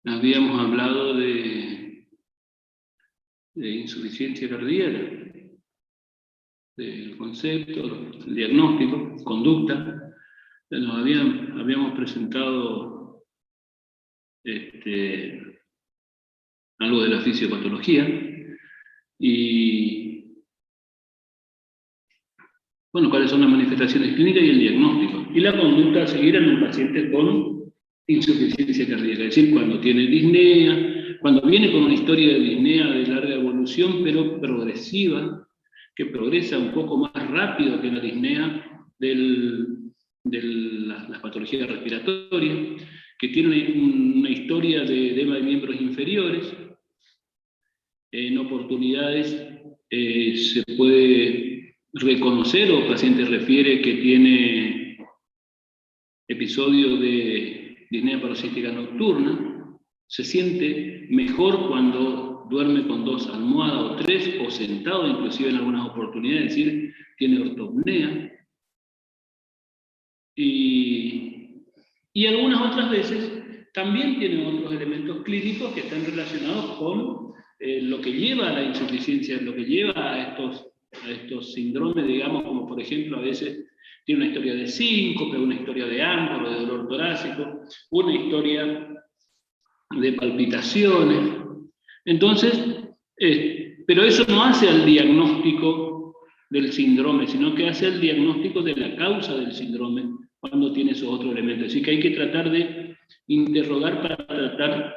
habíamos hablado de insuficiencia cardíaca, del concepto, el diagnóstico, conducta. Habíamos presentado algo de la fisiopatología y, bueno, cuáles son las manifestaciones clínicas y el diagnóstico. Y la conducta a seguir en un paciente con insuficiencia cardíaca, es decir, cuando tiene disnea, cuando viene con una historia de disnea de larga evolución, pero progresiva, que progresa un poco más rápido que la disnea de las patologías respiratorias, que tiene una historia de edema de miembros inferiores. En oportunidades se puede reconocer, o el paciente refiere que tiene episodio de disnea paroxística nocturna. Se siente mejor cuando duerme con 2 almohadas o 3, o sentado inclusive en algunas oportunidades, es decir, tiene ortopnea. Y algunas otras veces también tienen otros elementos clínicos que están relacionados con lo que lleva a la insuficiencia, lo que lleva a estos síndromes, digamos, como por ejemplo a veces tiene una historia de síncope, una historia de ángulo, de dolor torácico, una historia de palpitaciones. Entonces, pero eso no hace al diagnóstico del síndrome, sino que hace el diagnóstico de la causa del síndrome cuando tiene esos otros elementos. Así que hay que tratar de interrogar para tratar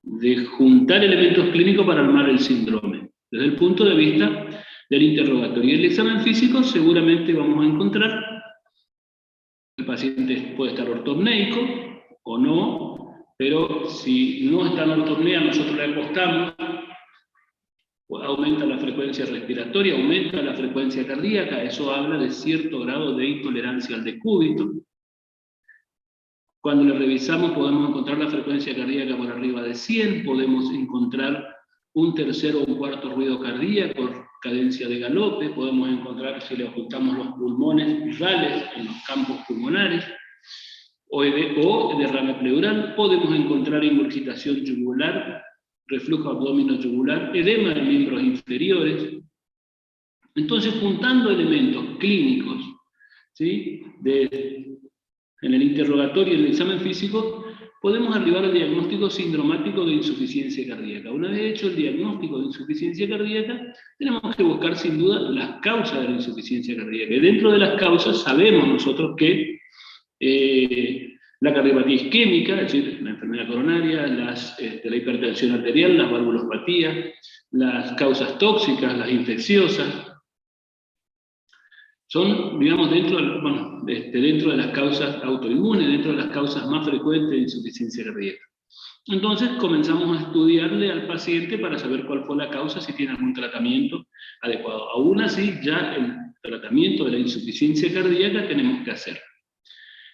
de juntar elementos clínicos para armar el síndrome. Desde el punto de vista del interrogatorio y el examen físico, seguramente vamos a encontrar que el paciente puede estar ortopneico o no, pero si no está en ortopnea, nosotros le acostamos, aumenta la frecuencia respiratoria, aumenta la frecuencia cardíaca, eso habla de cierto grado de intolerancia al decúbito. Cuando le revisamos podemos encontrar la frecuencia cardíaca por arriba de 100, podemos encontrar un tercer o un cuarto ruido cardíaco, cadencia de galope, podemos encontrar, si le ocultamos los pulmones rales en los campos pulmonares, o derrame pleural, podemos encontrar ingurgitación yugular, reflujo abdominal-yugular, edema de miembros inferiores. Entonces, juntando elementos clínicos, ¿sí?, en el interrogatorio y en el examen físico, podemos arribar al diagnóstico sindromático de insuficiencia cardíaca. Una vez hecho el diagnóstico de insuficiencia cardíaca, tenemos que buscar sin duda las causas de la insuficiencia cardíaca. Y dentro de las causas sabemos nosotros que la cardiopatía isquémica, es decir, la enfermedad coronaria, la hipertensión arterial, las valvulopatías, las causas tóxicas, las infecciosas, son, digamos, dentro de las causas autoinmunes, dentro de las causas más frecuentes de insuficiencia cardíaca. Entonces comenzamos a estudiarle al paciente para saber cuál fue la causa, si tiene algún tratamiento adecuado. Aún así, ya el tratamiento de la insuficiencia cardíaca tenemos que hacer.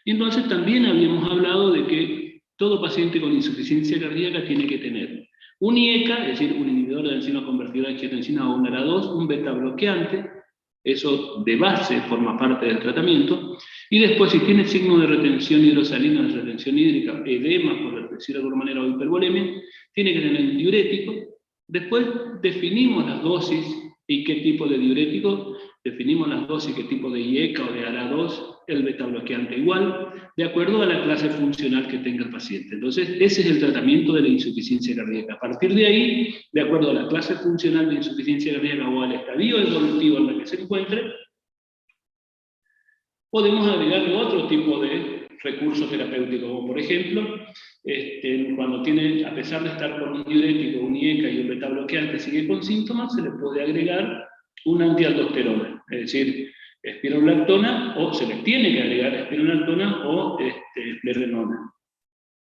Y entonces también habíamos hablado de que todo paciente con insuficiencia cardíaca tiene que tener un IECA, es decir, un inhibidor de la enzima convertidora de angiotensina o un ARA2, un beta bloqueante, eso de base forma parte del tratamiento, y después si tiene signo de retención hidrosalina, de retención hídrica, edema, por decirlo de alguna manera, o hipervolemia, tiene que tener un diurético. Después definimos las dosis y qué tipo de diurético, definimos las dosis, qué tipo de IECA o de ARA2, el beta bloqueante igual, de acuerdo a la clase funcional que tenga el paciente. Entonces, ese es el tratamiento de la insuficiencia cardíaca. A partir de ahí, de acuerdo a la clase funcional de insuficiencia cardíaca o al estadio evolutivo en el que se encuentre, podemos agregarle otro tipo de recurso terapéutico, como por ejemplo, cuando tiene, a pesar de estar con un diurético, un IECA y un beta bloqueante, sigue con síntomas, se le puede agregar una antialdosterona, es decir, espironolactona, o se le tiene que agregar espironolactona o esplerenona.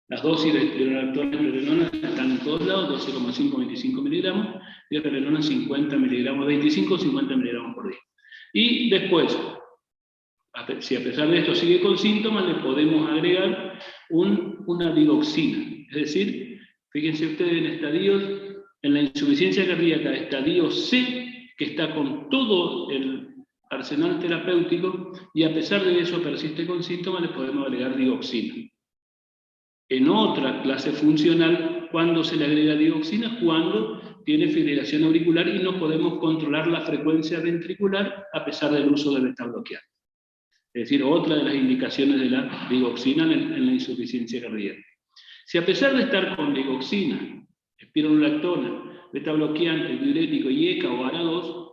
Las dosis de espironolactona y esplerenona están en todos lados, 12,5-25 miligramos, y esplerenona 50 miligramos, 25 o 50 miligramos por día. Y después, si a pesar de esto sigue con síntomas, le podemos agregar una digoxina. Es decir, fíjense ustedes en estadios, en la insuficiencia cardíaca, estadio C, que está con todo el arsenal terapéutico, y a pesar de eso persiste con síntomas, le podemos agregar digoxina. en otra clase funcional cuando se le agrega digoxina, cuando tiene fibrilación auricular y no podemos controlar la frecuencia ventricular a pesar del uso de betabloqueante. Es decir, otra de las indicaciones de la digoxina en la insuficiencia cardíaca. Si a pesar de estar con digoxina, espironolactona, betabloqueante, diurético y ECA o ARA2,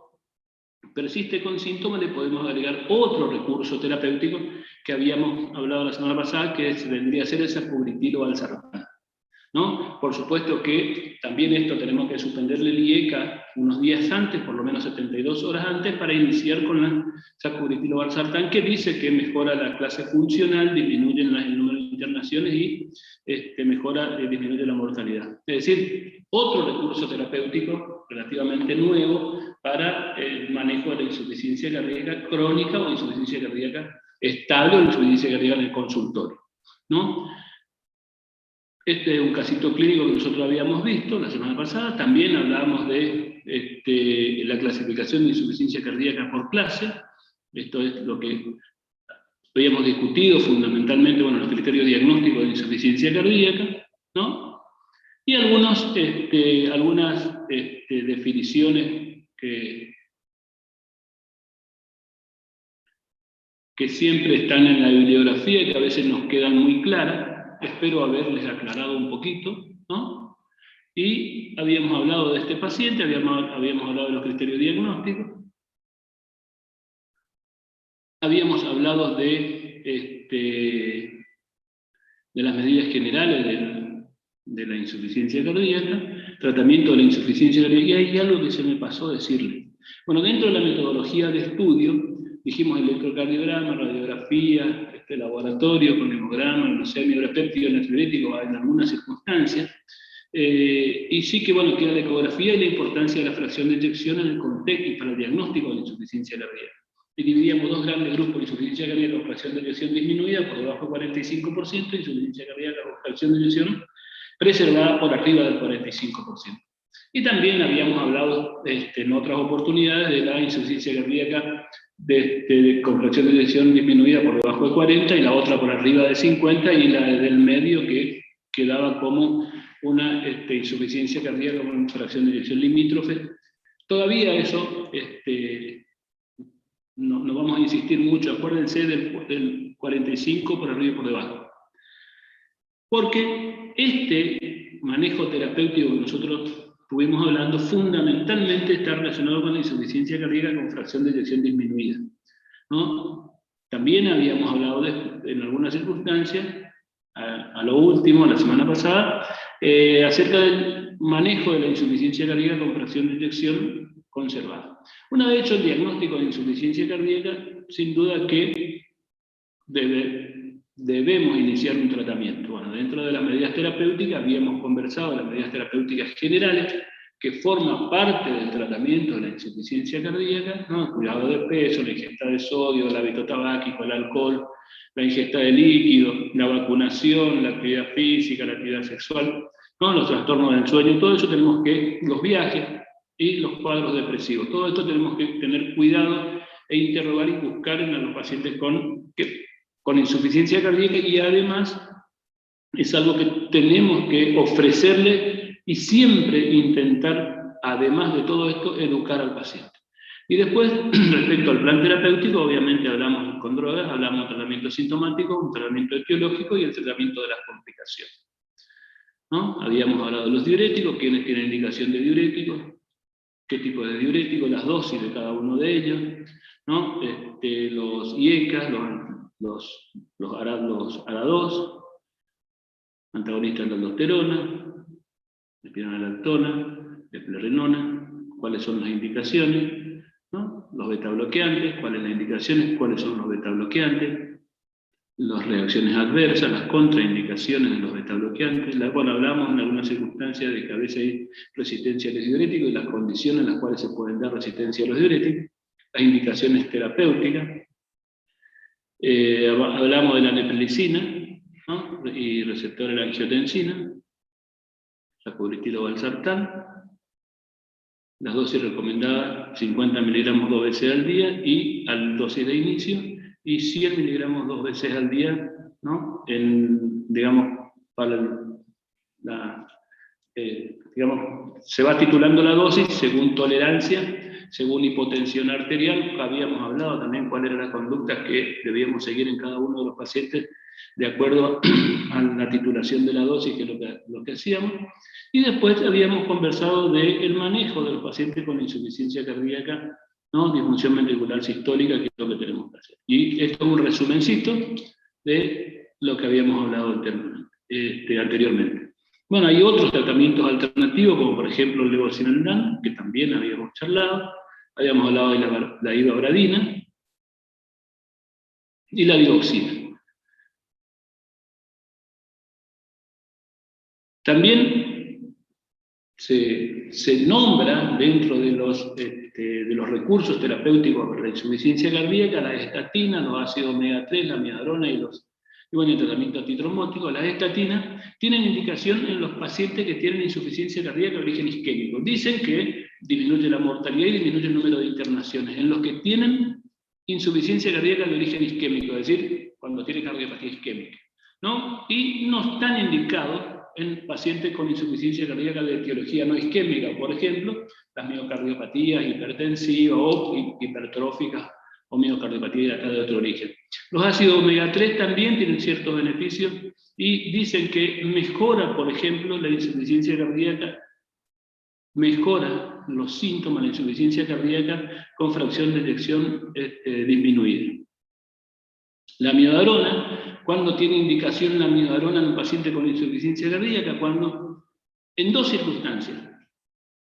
persiste con síntomas, le podemos agregar otro recurso terapéutico que habíamos hablado la semana pasada, que vendría a ser el sacubitril o valsartán, ¿no? Por supuesto que también esto tenemos que suspenderle el IECA unos días antes, por lo menos 72 horas antes, para iniciar con la sacubitril o valsartán, que dice que mejora la clase funcional, disminuye el número de internaciones y disminuye la mortalidad. Es decir, otro recurso terapéutico relativamente nuevo para el manejo de la insuficiencia cardíaca crónica o insuficiencia cardíaca estable o insuficiencia cardíaca en el consultorio, ¿no? Este es un casito clínico que nosotros habíamos visto la semana pasada. También hablábamos de la clasificación de insuficiencia cardíaca por clase. Esto es lo que habíamos discutido fundamentalmente, bueno, los criterios diagnósticos de insuficiencia cardíaca, ¿no? Y algunas definiciones que siempre están en la bibliografía y que a veces nos quedan muy claras. Espero haberles aclarado un poquito, ¿no? Y habíamos hablado de este paciente, habíamos hablado de los criterios diagnósticos, habíamos hablado de las medidas generales de la insuficiencia cardíaca, tratamiento de la insuficiencia cardíaca, y hay algo que se me pasó decirle. Bueno, dentro de la metodología de estudio, dijimos electrocardiograma, radiografía, laboratorio, con hemograma, glucemia, urapéptido, natriurético en algunas circunstancias, y sí que, bueno, queda la ecografía y la importancia de la fracción de eyección en el contexto y para el diagnóstico de la insuficiencia cardíaca. Y dividíamos dos grandes grupos: insuficiencia cardíaca con fracción de eyección disminuida por debajo del 45%, y insuficiencia cardíaca con fracción de eyección preservada por arriba del 45%. Y también habíamos hablado en otras oportunidades de la insuficiencia cardíaca con fracción de eyección disminuida por debajo de 40 y la otra por arriba de 50, y la del medio que quedaba como una insuficiencia cardíaca con fracción de eyección limítrofe. Todavía eso no vamos a insistir mucho, acuérdense del 45 por arriba y por debajo. Porque este manejo terapéutico que nosotros estuvimos hablando fundamentalmente está relacionado con la insuficiencia cardíaca con fracción de eyección disminuida, ¿no? También habíamos hablado en algunas circunstancias, a lo último, la semana pasada, acerca del manejo de la insuficiencia cardíaca con fracción de eyección conservada. Una vez hecho el diagnóstico de insuficiencia cardíaca, sin duda que debemos iniciar un tratamiento. Bueno, dentro de las medidas terapéuticas habíamos conversado de las medidas terapéuticas generales, que forman parte del tratamiento de la insuficiencia cardíaca, ¿no? El cuidado de peso, la ingesta de sodio, el hábito tabáquico, el alcohol, la ingesta de líquidos, la vacunación, la actividad física, la actividad sexual, ¿no? Los trastornos del sueño, todo eso tenemos que, los viajes y los cuadros depresivos, todo esto tenemos que tener cuidado e interrogar y buscar en los pacientes con insuficiencia cardíaca, y además es algo que tenemos que ofrecerle y siempre intentar, además de todo esto, educar al paciente. Y después, respecto al plan terapéutico, obviamente hablamos con drogas, hablamos de tratamiento sintomático, un tratamiento etiológico y el tratamiento de las complicaciones, ¿no? Habíamos hablado de los diuréticos, quiénes tienen indicación de diuréticos, qué tipo de diuréticos, las dosis de cada uno de ellos, ¿no? Los IECA, los ARA2, antagonistas de la aldosterona, espironolactona, eplerenona, cuáles son las indicaciones, ¿no? Los betabloqueantes, cuáles son las indicaciones, cuáles son los betabloqueantes, las reacciones adversas, las contraindicaciones de los betabloqueantes. Bueno, hablamos en algunas circunstancias de que a veces hay resistencia a los diuréticos y las condiciones en las cuales se pueden dar resistencia a los diuréticos, las indicaciones terapéuticas. Hablamos de la neprilicina, ¿no? Y receptor de la angiotensina, sacubitril o valsartán, las dosis recomendadas 50 miligramos 2 veces al día y al dosis de inicio, y 100 miligramos 2 veces al día, ¿no? Digamos, digamos, se va titulando la dosis según tolerancia, según hipotensión arterial. Habíamos hablado también cuál era la conducta que debíamos seguir en cada uno de los pacientes de acuerdo a la titulación de la dosis, que es lo que hacíamos. Y después habíamos conversado del manejo de los pacientes con insuficiencia cardíaca, ¿no? Disfunción ventricular sistólica, que es lo que tenemos que hacer. Y esto es un resumencito de lo que habíamos hablado anteriormente. Bueno, hay otros tratamientos alternativos, como por ejemplo el levosimendan, que también habíamos charlado. Habíamos hablado de la ivabradina y la digoxina. También se nombra dentro de los recursos terapéuticos para la insuficiencia cardíaca la estatina, los ácidos omega 3, la amiodarona y bueno, el tratamiento antitrombótico. Las estatinas tienen indicación en los pacientes que tienen insuficiencia cardíaca de origen isquémico. Dicen que disminuye la mortalidad y disminuye el número de internaciones. En los que tienen insuficiencia cardíaca de origen isquémico, es decir, cuando tiene cardiopatía isquémica, ¿no? Y no están indicados en pacientes con insuficiencia cardíaca de etiología no isquémica, por ejemplo, las miocardiopatías hipertensivas o hipertróficas o miocardiopatías de otro origen. Los ácidos omega 3 también tienen ciertos beneficios y dicen que mejora, por ejemplo, la insuficiencia cardíaca, mejora los síntomas de la insuficiencia cardíaca con fracción de eyección disminuida. La amiodarona, cuando tiene indicación la amiodarona en un paciente con insuficiencia cardíaca, en dos circunstancias.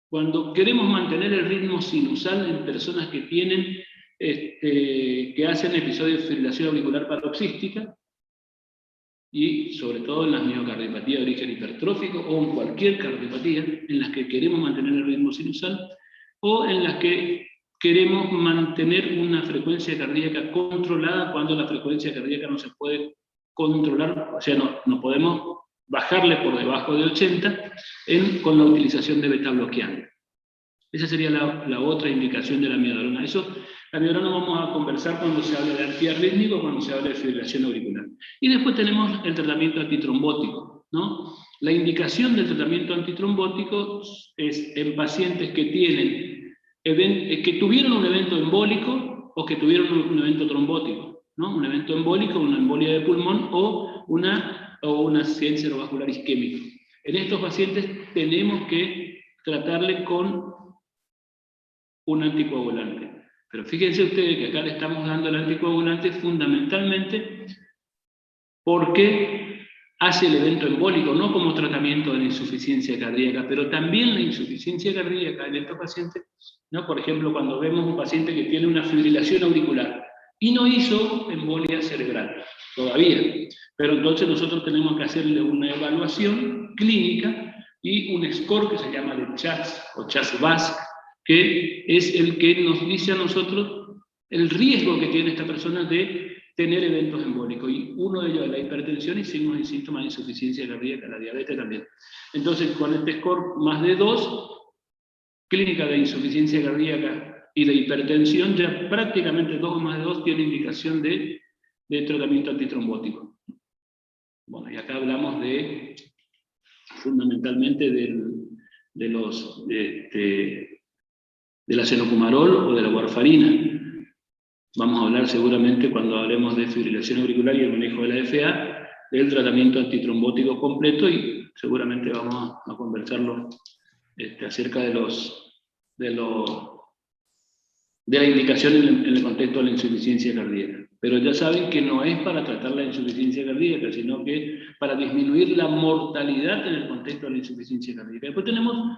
Cuando queremos mantener el ritmo sinusal en personas que tienen que hacen episodios de fibrilación auricular paroxística, y sobre todo en las miocardiopatías de origen hipertrófico o en cualquier cardiopatía en las que queremos mantener el ritmo sinusal, o en las que queremos mantener una frecuencia cardíaca controlada cuando la frecuencia cardíaca no se puede controlar, o sea, no podemos bajarle por debajo de 80 con la utilización de beta bloqueante. Esa sería la otra indicación de la amiodarona. La amiodarona vamos a conversar cuando se hable de antiarrítmico, cuando se hable de fibrilación auricular. Y después tenemos el tratamiento antitrombótico, ¿no? La indicación del tratamiento antitrombótico es en pacientes que tuvieron un evento embólico o que tuvieron un evento trombótico, ¿no? Un evento embólico, una embolia de pulmón o una accidente cerebrovascular isquémico. En estos pacientes tenemos que tratarle con un anticoagulante. Pero fíjense ustedes que acá le estamos dando el anticoagulante fundamentalmente porque hace el evento embólico, no como tratamiento de la insuficiencia cardíaca, pero también la insuficiencia cardíaca en estos pacientes, ¿no? Por ejemplo, cuando vemos un paciente que tiene una fibrilación auricular y no hizo embolia cerebral todavía, pero entonces nosotros tenemos que hacerle una evaluación clínica y un score que se llama de CHAS o CHAS-VASC, que es el que nos dice a nosotros el riesgo que tiene esta persona de tener eventos embólicos, y uno de ellos es la hipertensión y signos y síntomas de insuficiencia cardíaca, la diabetes también. Entonces, con este score más de 2, clínica de insuficiencia cardíaca y de hipertensión, ya prácticamente 2 más de 2 tiene indicación de tratamiento antitrombótico. Bueno, y acá hablamos fundamentalmente de la cenocumarol o de la warfarina. Vamos a hablar seguramente cuando hablemos de fibrilación auricular y el manejo de la FA, del tratamiento antitrombótico completo, y seguramente vamos a conversarlo acerca de la indicación en el contexto de la insuficiencia cardíaca. Pero ya saben que no es para tratar la insuficiencia cardíaca, sino que para disminuir la mortalidad en el contexto de la insuficiencia cardíaca. Después tenemos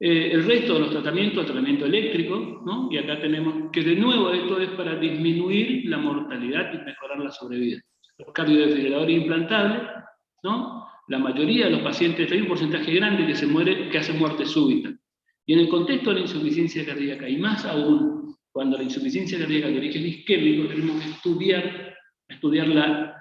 el resto de los tratamientos, el tratamiento eléctrico, ¿no? Y acá tenemos que de nuevo esto es para disminuir la mortalidad y mejorar la sobrevida. Los cardiodefibriladores implantables, ¿no? La mayoría de los pacientes, hay un porcentaje grande que hace muerte súbita. Y en el contexto de la insuficiencia cardíaca, y más aún cuando la insuficiencia cardíaca de origen isquémico, tenemos que estudiar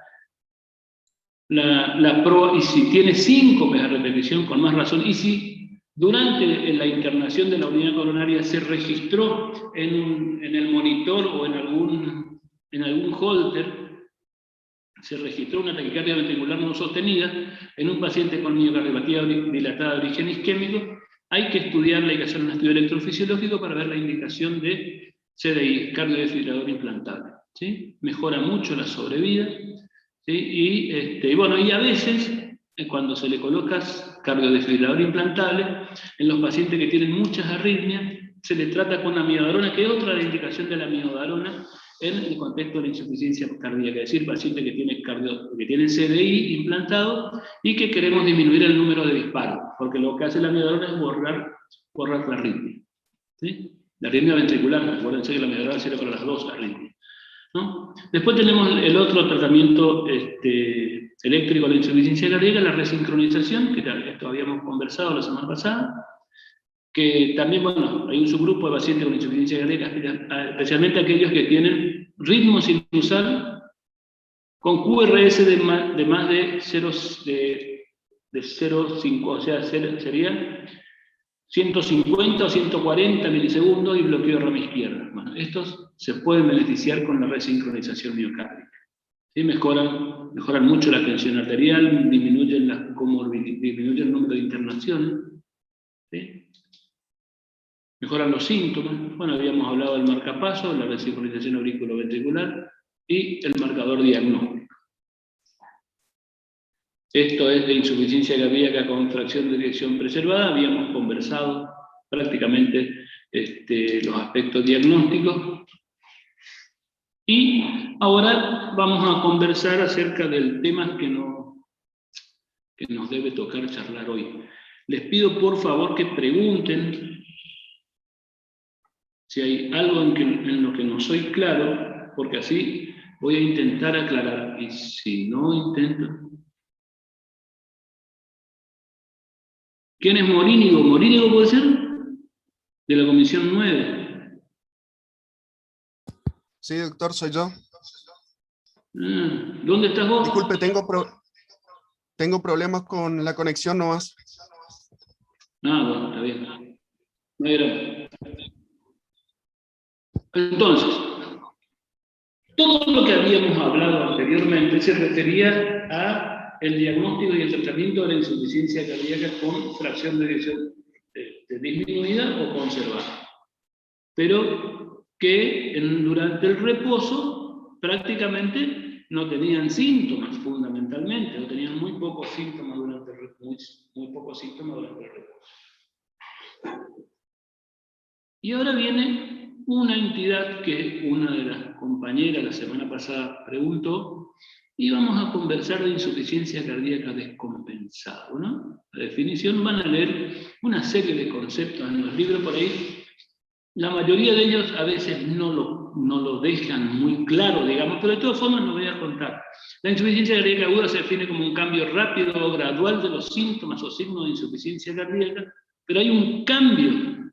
la proa, y si tiene síncopes a repetición, con más razón, y si durante la internación de la unidad coronaria se registró en el monitor o en algún holter se registró una taquicardia ventricular no sostenida en un paciente con miocardiopatía dilatada de origen isquémico. Hay que estudiarla, hay que hacer un estudio electrofisiológico para ver la indicación de CDI, cardiodesfibrilador implantable, ¿sí? Mejora mucho la sobrevida, ¿sí? Y bueno, y a veces, cuando se le coloca cardiodesfibrilador implantable, en los pacientes que tienen muchas arritmias, se le trata con amiodarona, que es otra indicación de la amiodarona en el contexto de la insuficiencia cardíaca, es decir, paciente que tiene CDI implantado y que queremos disminuir el número de disparos, porque lo que hace la amiodarona es borrar la arritmia, ¿sí? La arritmia ventricular, acuérdense que la amiodarona sirve para las dos arritmias, ¿no? Después tenemos el otro tratamiento eléctrico de la insuficiencia cardíaca, la resincronización, que esto habíamos conversado la semana pasada, que también, bueno, hay un subgrupo de pacientes con insuficiencia cardíaca, especialmente aquellos que tienen ritmo sinusal con QRS de más de 0,5, o sea, sería 150 o 140 milisegundos y bloqueo de rama izquierda. Bueno, estos se pueden beneficiar con la resincronización miocárdica. ¿Sí? Mejoran mucho la tensión arterial, disminuyen el número de internaciones, ¿sí? Mejoran los síntomas. Bueno, habíamos hablado del marcapaso, la resincronización auriculoventricular y el marcador diagnóstico. Esto es de insuficiencia cardíaca con fracción de eyección preservada. Habíamos conversado prácticamente los aspectos diagnósticos. Y ahora vamos a conversar acerca del tema que nos debe tocar charlar hoy. Les pido por favor que pregunten si hay algo en lo que no soy claro, porque así voy a intentar aclarar. Y si no intento... ¿Quién es Morínigo? ¿Morínigo puede ser? De la comisión 9. Sí, doctor, soy yo. ¿Dónde estás vos? Disculpe, tengo problemas con la conexión nomás. Bueno, está bien. No era. Entonces, todo lo que habíamos hablado anteriormente se refería a el diagnóstico y el tratamiento de la insuficiencia cardíaca con fracción de eyección disminuida o conservada. Pero que durante el reposo prácticamente no tenían síntomas fundamentalmente, o tenían muy pocos síntomas durante el reposo. Y ahora viene una entidad que una de las compañeras la semana pasada preguntó, y vamos a conversar de insuficiencia cardíaca descompensada, ¿no? La definición, van a leer una serie de conceptos en los libros por ahí. La mayoría de ellos a veces no lo dejan muy claro, digamos, pero de todas formas lo voy a contar. La insuficiencia cardíaca aguda se define como un cambio rápido o gradual de los síntomas o signos de insuficiencia cardíaca, pero hay un cambio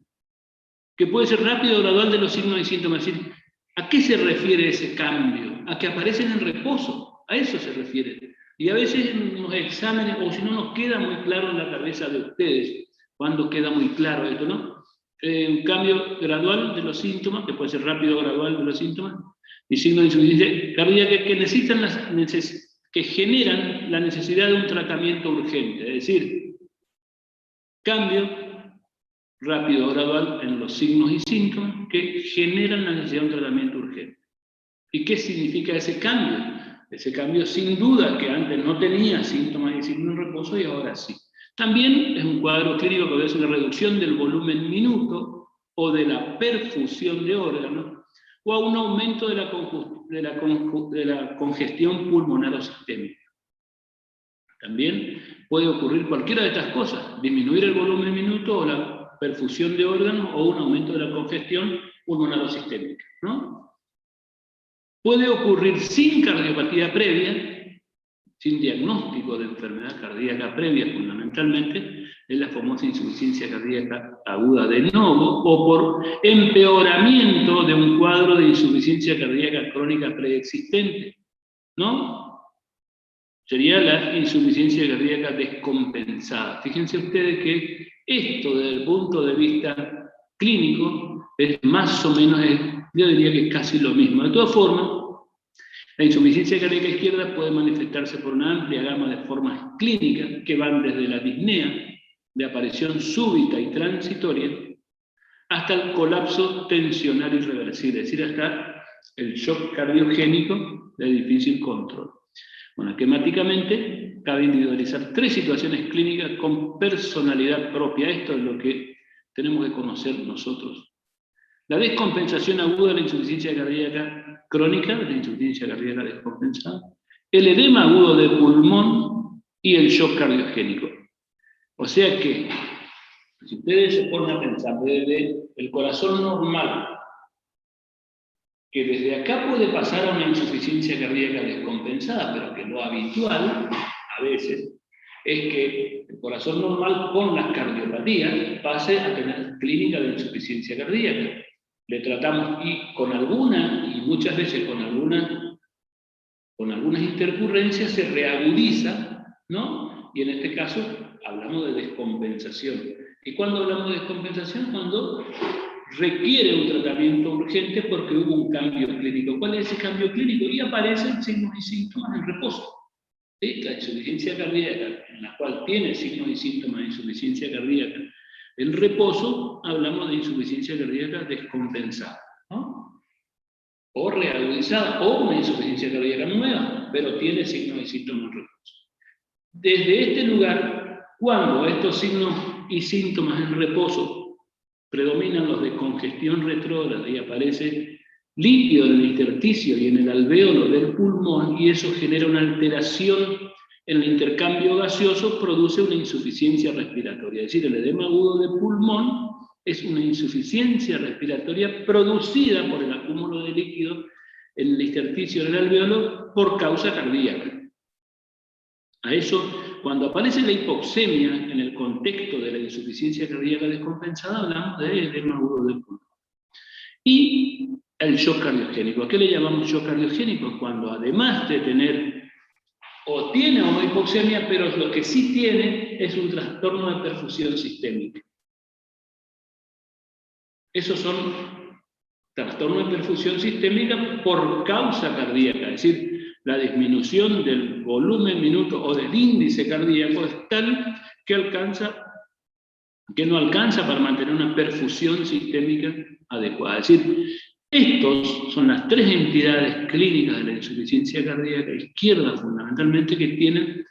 que puede ser rápido o gradual de los signos y síntomas. Es decir, ¿a qué se refiere ese cambio? A que aparecen en reposo, a eso se refiere. Y a veces en los exámenes, o si no nos queda muy claro en la cabeza de ustedes, cuando queda muy claro esto, ¿no? Un cambio gradual de los síntomas, que puede ser rápido o gradual de los síntomas, y signos de insuficiencia cardíaca que generan la necesidad de un tratamiento urgente. Es decir, cambio rápido o gradual en los signos y síntomas que generan la necesidad de un tratamiento urgente. ¿Y qué significa ese cambio? Ese cambio, sin duda, que antes no tenía síntomas y signos en reposo y ahora sí. También es un cuadro clínico que obedece a una reducción del volumen minuto o de la perfusión de órganos o a un aumento de la congestión pulmonar o sistémica. También puede ocurrir cualquiera de estas cosas, disminuir el volumen minuto o la perfusión de órganos o un aumento de la congestión pulmonar o sistémica, ¿no? Puede ocurrir sin cardiopatía previa, sin diagnóstico de enfermedad cardíaca previa fundamentalmente, es la famosa insuficiencia cardíaca aguda de novo, o por empeoramiento de un cuadro de insuficiencia cardíaca crónica preexistente, ¿no? Sería la insuficiencia cardíaca descompensada. Fíjense ustedes que esto desde el punto de vista clínico es más o menos, yo diría que es casi lo mismo. De todas formas, La insuficiencia cardíaca izquierda puede manifestarse por una amplia gama de formas clínicas que van desde la disnea, de aparición súbita y transitoria, hasta el colapso tensional irreversible, es decir, hasta el shock cardiogénico de difícil control. Bueno, esquemáticamente cabe individualizar 3 situaciones clínicas con personalidad propia. Esto es lo que tenemos que conocer nosotros. La descompensación aguda de la insuficiencia cardíaca crónica, de la insuficiencia cardíaca descompensada, el edema agudo de pulmón y el shock cardiogénico. O sea que, si ustedes se ponen a pensar desde el corazón normal, que desde acá puede pasar a una insuficiencia cardíaca descompensada, pero que lo habitual, a veces, es que el corazón normal con las cardiopatías pase a tener clínica de insuficiencia cardíaca. Le tratamos y con alguna, y muchas veces con algunas intercurrencias se reagudiza, ¿no? Y en este caso hablamos de descompensación. ¿Y cuándo hablamos de descompensación? Cuando requiere un tratamiento urgente porque hubo un cambio clínico. ¿Cuál es ese cambio clínico? Y aparecen signos y síntomas en reposo. ¿Sí? La insuficiencia cardíaca, en la cual tiene signos y síntomas de insuficiencia cardíaca en reposo, hablamos de insuficiencia cardíaca descompensada, ¿no? O reagudizada, o una insuficiencia cardíaca nueva, pero tiene signos y síntomas en reposo. Desde este lugar, cuando estos signos y síntomas en reposo predominan los de congestión retrógrada y aparece líquido en el intersticio y en el alvéolo del pulmón, y eso genera una alteración en el intercambio gaseoso, produce una insuficiencia respiratoria. Es decir, el edema agudo de pulmón es una insuficiencia respiratoria producida por el acúmulo de líquido en el intersticio del alvéolo por causa cardíaca. A eso, cuando aparece la hipoxemia en el contexto de la insuficiencia cardíaca descompensada, hablamos de edema agudo del pulmón. Y el shock cardiogénico. ¿A qué le llamamos shock cardiogénico? Cuando además de tener o tiene o no hipoxemia, pero lo que sí tiene es un trastorno de perfusión sistémica. Esos son trastornos de perfusión sistémica por causa cardíaca, es decir, la disminución del volumen minuto o del índice cardíaco es tal que no alcanza para mantener una perfusión sistémica adecuada. Es decir, estos son las 3 entidades clínicas de la insuficiencia cardíaca izquierda, fundamentalmente, que tienen,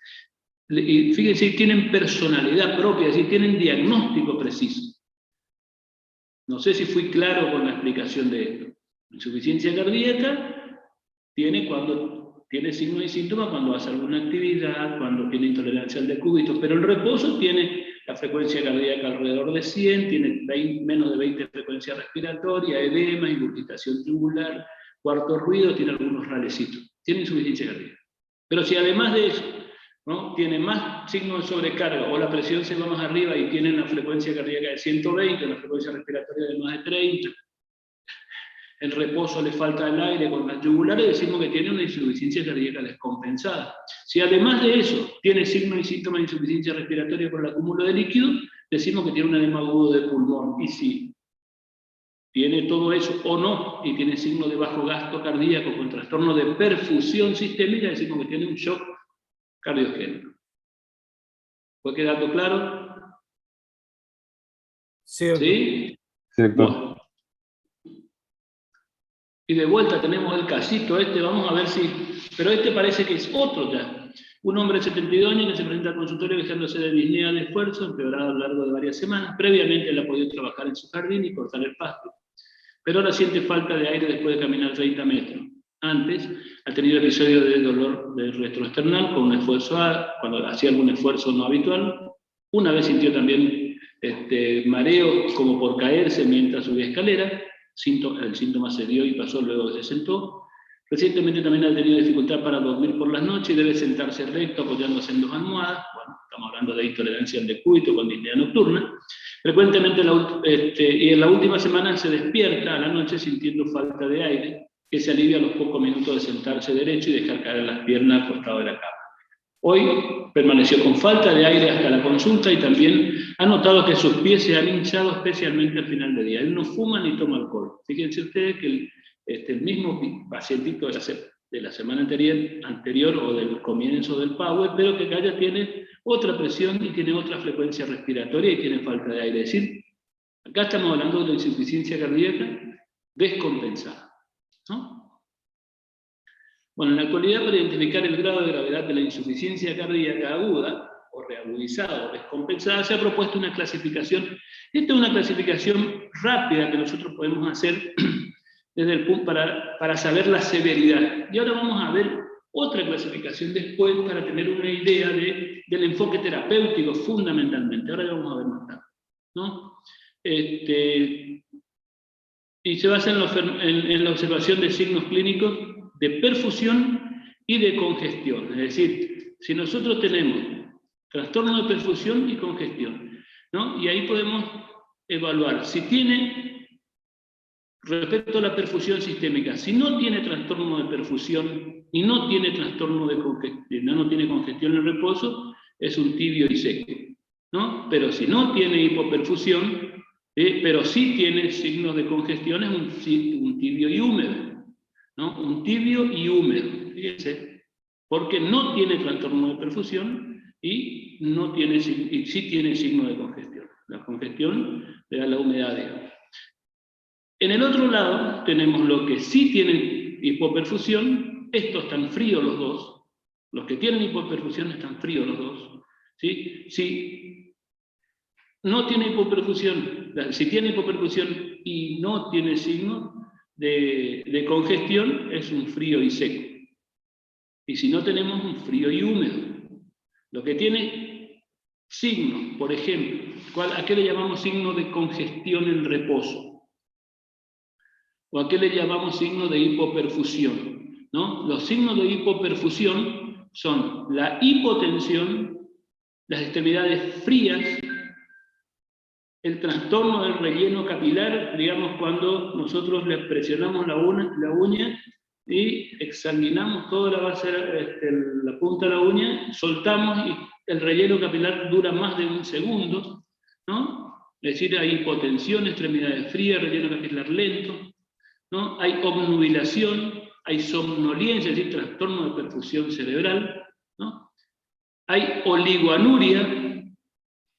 fíjense, tienen personalidad propia, es decir, tienen diagnóstico preciso. No sé si fui claro con la explicación de esto. La insuficiencia cardíaca tiene cuando tiene signos y síntomas cuando hace alguna actividad, cuando tiene intolerancia al decúbito, pero el reposo tiene la frecuencia cardíaca alrededor de 100, tiene menos de 20 frecuencia respiratoria, edema, ingurgitación tubular, cuarto ruido, tiene algunos ralecitos. Tiene insuficiencia cardíaca. Pero si además de eso, ¿no?, tiene más signos de sobrecarga, o la presión se va más arriba y tiene una frecuencia cardíaca de 120, una frecuencia respiratoria de más de 30, en reposo le falta el aire con las yugulares, decimos que tiene una insuficiencia cardíaca descompensada. Si además de eso tiene signos y síntomas de insuficiencia respiratoria por el acúmulo de líquido, decimos que tiene un edema agudo de pulmón. Y si tiene todo eso o no, y tiene signos de bajo gasto cardíaco con trastorno de perfusión sistémica, decimos que tiene un shock cardiogénico. ¿Fue quedando claro? Cierto. ¿Sí? Cierto. Bueno. Y de vuelta tenemos el casito este, vamos a ver si... Pero este parece que es otro ya. Un hombre de 72 años que se presenta al consultorio quejándose de disnea de esfuerzo, empeorado a lo largo de varias semanas. Previamente él ha podido trabajar en su jardín y cortar el pasto. Pero ahora siente falta de aire después de caminar 30 metros. Antes ha tenido episodios de dolor del retroesternal con un esfuerzo cuando hacía algún esfuerzo no habitual. Una vez sintió también mareo como por caerse mientras subía escalera. El síntoma se dio y pasó luego que se sentó. Recientemente también ha tenido dificultad para dormir por las noches y debe sentarse recto apoyándose en 2 almohadas. Bueno, estamos hablando de intolerancia al decúbito con disnea nocturna. Frecuentemente y en la última semana se despierta a la noche sintiendo falta de aire, que se alivia a los pocos minutos de sentarse derecho y dejar caer las piernas al costado de la cama. Hoy permaneció con falta de aire hasta la consulta y también ha notado que sus pies se han hinchado especialmente al final del día. Él no fuma ni toma alcohol. Fíjense ustedes que el mismo pacientito de hace de la semana anterior o del comienzo del power, pero que acá ya tiene otra presión y tiene otra frecuencia respiratoria y tiene falta de aire. Es decir, acá estamos hablando de la insuficiencia cardíaca descompensada, ¿no? Bueno, en la actualidad, para identificar el grado de gravedad de la insuficiencia cardíaca aguda, o reagudizada o descompensada, se ha propuesto una clasificación. Esta es una clasificación rápida que nosotros podemos hacer desde el punto para saber la severidad. Y ahora vamos a ver otra clasificación después para tener una idea del enfoque terapéutico fundamentalmente. Ahora lo vamos a ver más tarde, ¿no? Y se basa en la observación de signos clínicos de perfusión y de congestión. Es decir, si nosotros tenemos trastorno de perfusión y congestión, ¿no? Y ahí podemos evaluar si tiene, respecto a la perfusión sistémica, si no tiene trastorno de perfusión y no tiene trastorno de congestión, no tiene congestión en reposo, es un tibio y seco, ¿no? Pero si no tiene hipoperfusión, pero sí tiene signos de congestión, es un tibio y húmedo, ¿no? Un tibio y húmedo, fíjense, porque no tiene trastorno de perfusión y sí tiene signo de congestión. La congestión le da la humedad, digamos. En el otro lado tenemos los que sí tienen hipoperfusión. Estos están fríos los dos. Los que tienen hipoperfusión están fríos los dos, ¿sí? Si no tiene hipoperfusión, si tiene hipoperfusión y no tiene signo de congestión, es un frío y seco. Y si no, tenemos un frío y húmedo. Lo que tiene signo, por ejemplo, ¿a qué le llamamos signo de congestión en reposo? ¿O a qué le llamamos signo de hipoperfusión? ¿No? Los signos de hipoperfusión son la hipotensión, las extremidades frías, el trastorno del relleno capilar, digamos cuando nosotros le presionamos la uña y examinamos toda la base, la punta de la uña, soltamos y el relleno capilar dura más de un segundo, ¿no? Es decir, hay hipotensión, extremidades frías, relleno capilar lento, ¿no? Hay obnubilación, hay somnolencia, es decir, trastorno de perfusión cerebral, ¿no? Hay oligoanuria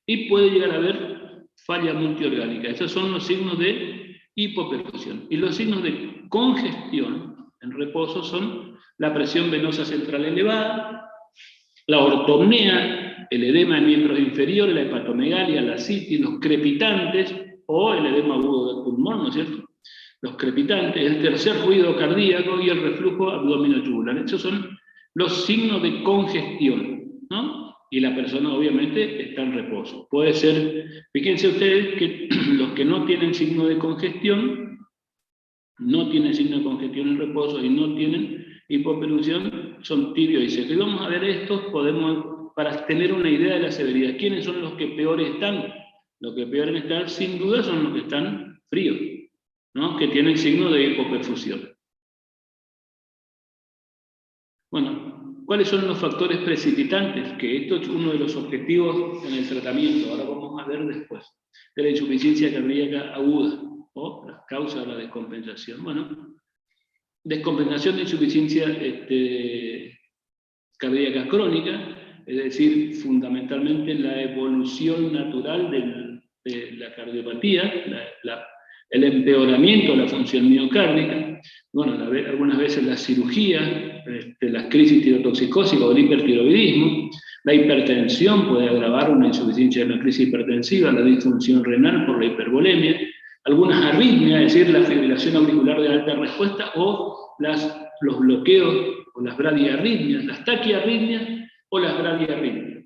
y puede llegar a haber falla multiorgánica. Esos son los signos de hipoperfusión. Y los signos de congestión en reposo son la presión venosa central elevada, la ortopnea, el edema en miembros inferiores, la hepatomegalia, la citis, los crepitantes o el edema agudo del pulmón, ¿no es cierto? Los crepitantes, el tercer ruido cardíaco y el reflujo abdominotubulare. Esos son los signos de congestión, ¿no? Y la persona obviamente está en reposo. Puede ser, fíjense ustedes que los que no tienen signo de congestión, en reposo y no tienen hipoperfusión, son tibios y secos. Y vamos a ver estos, para tener una idea de la severidad. ¿Quiénes son los que peor están? Los que peor están, sin duda, son los que están fríos, ¿no? Que tienen signo de hipoperfusión. Bueno, ¿cuáles son los factores precipitantes? Que esto es uno de los objetivos en el tratamiento, ahora vamos a ver después, de la insuficiencia cardíaca aguda, o las causas de la descompensación. Bueno, descompensación de insuficiencia cardíaca crónica, es decir, fundamentalmente la evolución natural de la cardiopatía, el empeoramiento de la función miocárdica, bueno, algunas veces la cirugía, las crisis tirotoxicósicas o el hipertiroidismo, la hipertensión puede agravar una insuficiencia de una crisis hipertensiva, la disfunción renal por la hipervolemia, algunas arritmias, es decir, la fibrilación auricular de alta respuesta o los bloqueos o las bradiarritmias, las taquiarritmias o las bradiarritmias.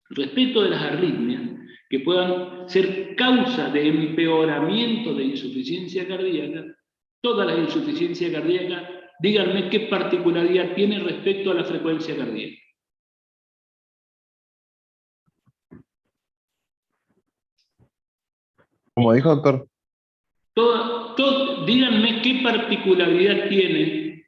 Respecto de las arritmias, que puedan ser causa de empeoramiento de insuficiencia cardíaca, todas las insuficiencias cardíacas, díganme qué particularidad tiene respecto a la frecuencia cardíaca. Como dijo, doctor. Díganme qué particularidad tiene,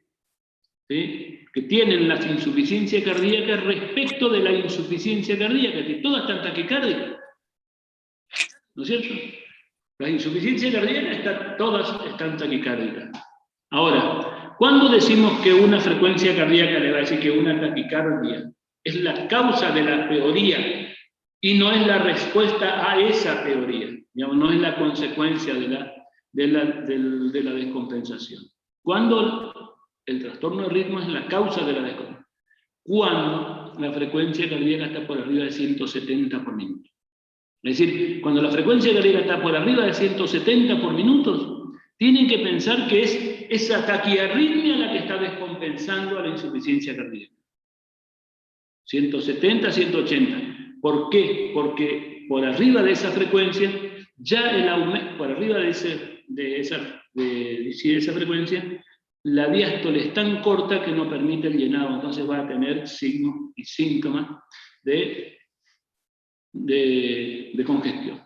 ¿sí?, que tienen las insuficiencias cardíacas respecto de la insuficiencia cardíaca, que todas están taquicárdicas, ¿no es cierto? Las insuficiencias cardíacas todas están taquicárdicas. Ahora, ¿Cuándo decimos que una frecuencia cardíaca, le va a decir que una taquicardia es la causa de la teoría y no es la respuesta a esa teoría? Digamos, no es la consecuencia de la descompensación. ¿Cuándo el trastorno de ritmo es la causa de la descompensación? Cuando la frecuencia cardíaca está por arriba de 170 por minuto. Es decir, cuando la frecuencia cardíaca está por arriba de 170 por minuto, tienen que pensar que es esa taquiarritmia la que está descompensando a la insuficiencia cardíaca. 170, 180. ¿Por qué? Porque por arriba de esa frecuencia, ya el aumento, por arriba de esa frecuencia, la diástole es tan corta que no permite el llenado, entonces va a tener signos y síntomas de congestión.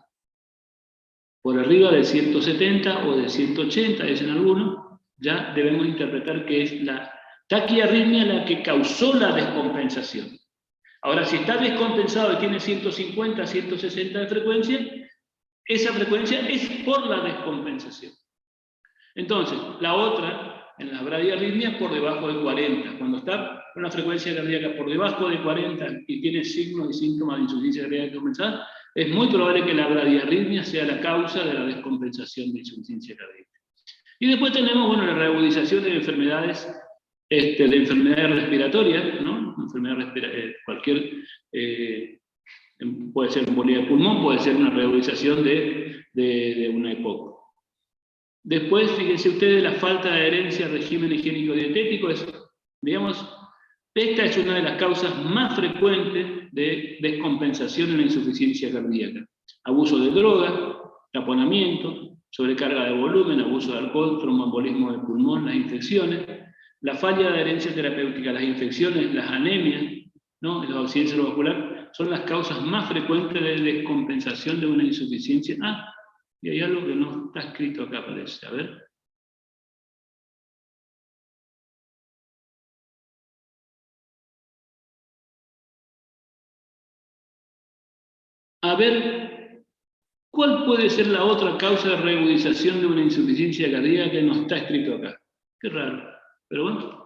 Por arriba de 170 o de 180, dicen algunos, ya debemos interpretar que es la taquiarritmia la que causó la descompensación. Ahora, si está descompensado y tiene 150, 160 de frecuencia, esa frecuencia es por la descompensación. Entonces, la otra, en la bradiarritmia, por debajo de 40. Cuando está con una frecuencia cardíaca por debajo de 40 y tiene signos y síntomas de insuficiencia cardíaca descompensada, es muy probable que la bradiarritmia sea la causa de la descompensación de insuficiencia cardíaca. Y después tenemos, bueno, la reagudización de enfermedades respiratorias, ¿no? Puede ser embolia de pulmón, puede ser una reagudización de una EPOC. Después, fíjense ustedes, la falta de adherencia al régimen higiénico-dietético, digamos, esta es una de las causas más frecuentes de descompensación en la insuficiencia cardíaca. Abuso de droga, taponamiento, sobrecarga de volumen, abuso de alcohol, tromboembolismo del pulmón, las infecciones, la falla de adherencia terapéutica, las infecciones, las anemias, ¿no? La accidente cerebrovascular, son las causas más frecuentes de descompensación de una insuficiencia. Y hay algo que no está escrito acá, parece. A ver. A ver, ¿cuál puede ser la otra causa de reagudización de una insuficiencia cardíaca que no está escrito acá? Qué raro, pero bueno.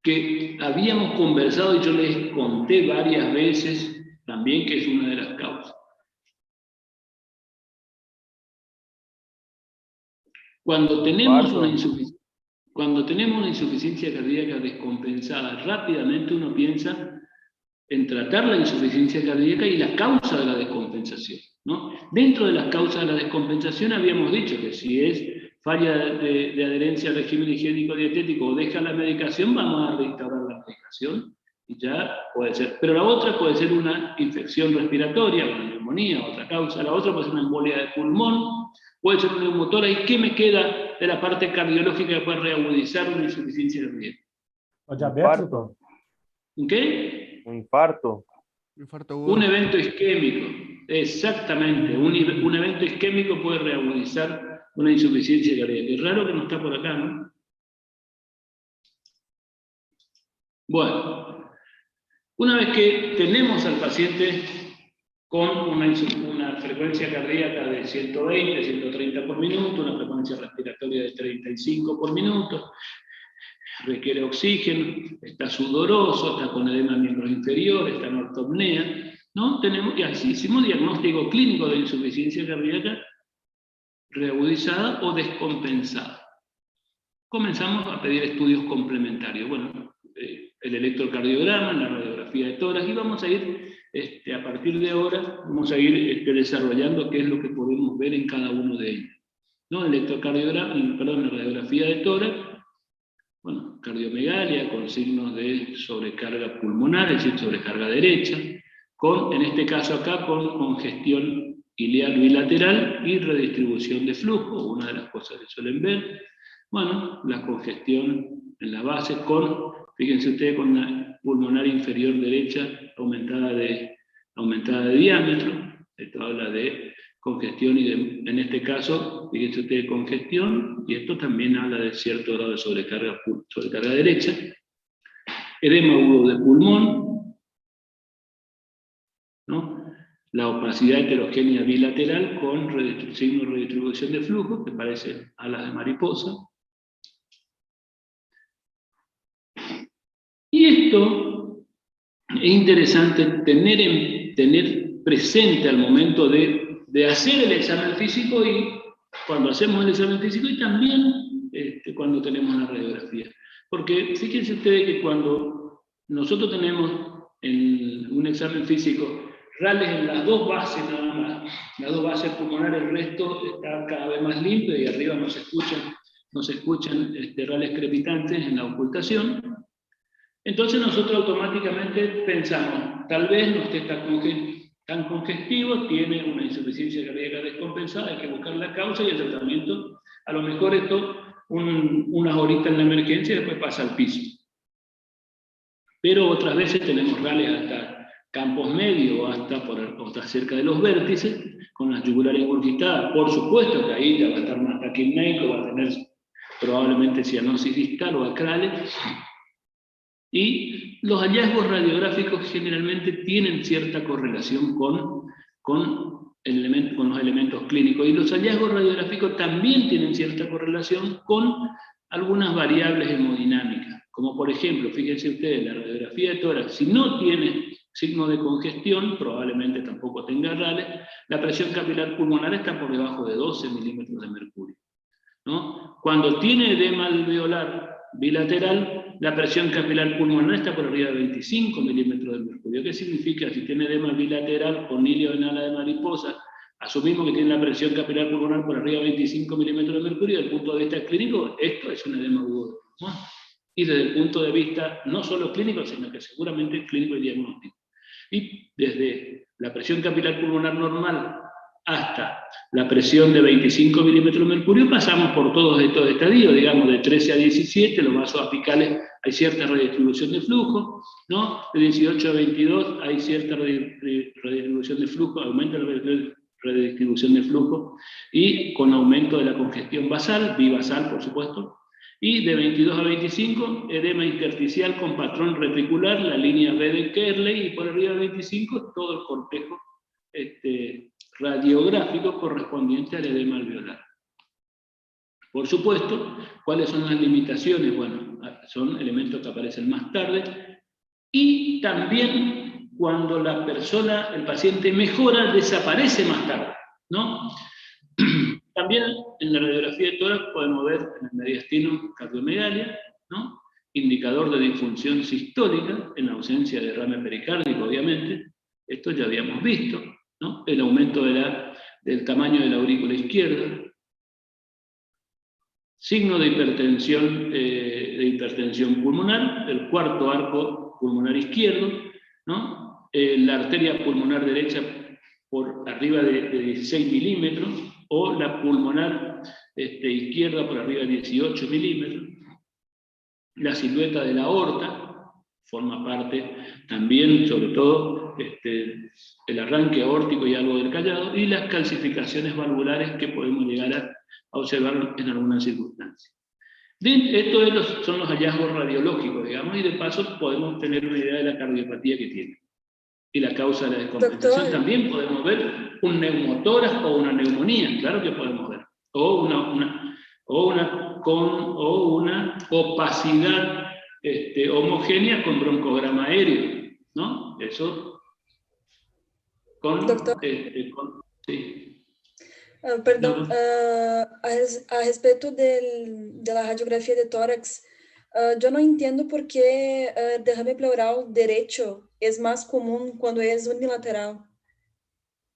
Que habíamos conversado y yo les conté varias veces también que es una de las causas. Cuando tenemos una insuficiencia cardíaca descompensada, rápidamente uno piensa en tratar la insuficiencia cardíaca y la causa de la descompensación, ¿no? Dentro de las causas de la descompensación habíamos dicho que si es falla de adherencia al régimen higiénico-dietético o deja la medicación, vamos a reinstaurar la medicación y ya puede ser. Pero la otra puede ser una infección respiratoria, una neumonía, otra causa. La otra puede ser una embolia de pulmón, puede ser una neumotora. ¿Y qué me queda de la parte cardiológica que puede reagudizar una insuficiencia cardíaca? Infarto. ¿Qué? Un infarto. Un evento isquémico. Exactamente. Un evento isquémico puede reagudizar una insuficiencia cardíaca. Es raro que no está por acá, ¿no? Bueno, una vez que tenemos al paciente con una frecuencia cardíaca de 120, 130 por minuto, una frecuencia respiratoria de 35 por minuto, requiere oxígeno, está sudoroso, está con edema en miembros inferiores, está en ortopnea, ¿no? Y así hicimos diagnóstico clínico de insuficiencia cardíaca reagudizada o descompensada. Comenzamos a pedir estudios complementarios. Bueno, el electrocardiograma, la radiografía de tórax, y vamos a ir, a partir de ahora, vamos a ir desarrollando qué es lo que podemos ver en cada uno de ellos. ¿No? El electrocardiograma, la radiografía de tórax, bueno, cardiomegalia con signos de sobrecarga pulmonar, es decir, sobrecarga derecha, en este caso acá, con congestión iliar bilateral y redistribución de flujo, una de las cosas que suelen ver. Bueno, la congestión en la base fíjense ustedes, con una pulmonar inferior derecha aumentada de diámetro. Esto habla de congestión y en este caso, fíjense ustedes, congestión, y esto también habla de cierto grado de sobrecarga derecha. Edema agudo de pulmón, ¿no? la opacidad heterogénea bilateral con signo de redistribución de flujo, que parece alas de mariposa. Y esto es interesante tener presente al momento de hacer el examen físico, y cuando hacemos el examen físico, y también cuando tenemos la radiografía. Porque fíjense ustedes que cuando nosotros tenemos en un examen físico rales en las dos bases nada más, las dos bases pulmonares, el resto está cada vez más limpio y arriba no se escuchan rales crepitantes en la ocultación. Entonces nosotros automáticamente pensamos, tal vez no esté tan congestivo, tiene una insuficiencia cardíaca descompensada, hay que buscar la causa y el tratamiento. A lo mejor esto unas horitas en la emergencia y después pasa al piso. Pero otras veces tenemos rales hasta campos medios, hasta cerca de los vértices, con las yugulares ingurgitadas. Por supuesto que ahí ya va a estar un ataque apneico, va a tener probablemente cianosis distal o acrales. Y los hallazgos radiográficos generalmente tienen cierta correlación con los elementos clínicos. Y los hallazgos radiográficos también tienen cierta correlación con algunas variables hemodinámicas. Como por ejemplo, fíjense ustedes, la radiografía de tórax, si no tiene signo de congestión, probablemente tampoco tenga rales, la presión capilar pulmonar está por debajo de 12 milímetros de mercurio, ¿no? Cuando tiene edema alveolar bilateral, la presión capilar pulmonar está por arriba de 25 milímetros de mercurio. ¿Qué significa? Si tiene edema bilateral con hilo en ala de mariposa, asumimos que tiene la presión capilar pulmonar por arriba de 25 milímetros de mercurio. Desde el punto de vista clínico, esto es un edema agudo, ¿no? Y desde el punto de vista no solo clínico, sino que seguramente clínico y diagnóstico. Y desde la presión capilar pulmonar normal hasta la presión de 25 milímetros de mercurio, pasamos por todos estos estadios, digamos de 13 a 17, los vasos apicales hay cierta redistribución de flujo, ¿no? De 18 a 22 hay cierta redistribución de flujo, aumenta la redistribución de flujo, y con aumento de la congestión basal, bivasal por supuesto, y de 22 a 25, edema intersticial con patrón reticular, la línea B de Kerley, y por arriba de 25 todo el cortejo radiográfico correspondiente al edema alveolar. Por supuesto, ¿cuáles son las limitaciones? Bueno, son elementos que aparecen más tarde, y también cuando la persona, el paciente mejora, desaparece más tarde, ¿no? También en la radiografía de tórax podemos ver en el mediastino cardiomegalia, ¿no? Indicador de disfunción sistólica, en ausencia de derrame pericárdico, obviamente, esto ya habíamos visto, ¿no? El aumento del tamaño de la aurícula izquierda, signo de hipertensión pulmonar, el cuarto arco pulmonar izquierdo, ¿no? La arteria pulmonar derecha por arriba de 16 milímetros, o la pulmonar izquierda por arriba de 18 milímetros, la silueta de la aorta forma parte también, sobre todo, el arranque aórtico y algo del callado, y las calcificaciones valvulares que podemos llegar a observar en algunas circunstancias. Estos son los hallazgos radiológicos, digamos, y de paso podemos tener una idea de la cardiopatía que tiene. Y la causa de la descompensación. Doctor, también podemos ver un neumotórax o una neumonía, claro que podemos ver. O una opacidad homogénea con broncograma aéreo, ¿no? Eso Doctor, sí. Perdón, a respecto de la radiografía de tórax, yo no entiendo por qué derrame pleural derecho es más común cuando es unilateral.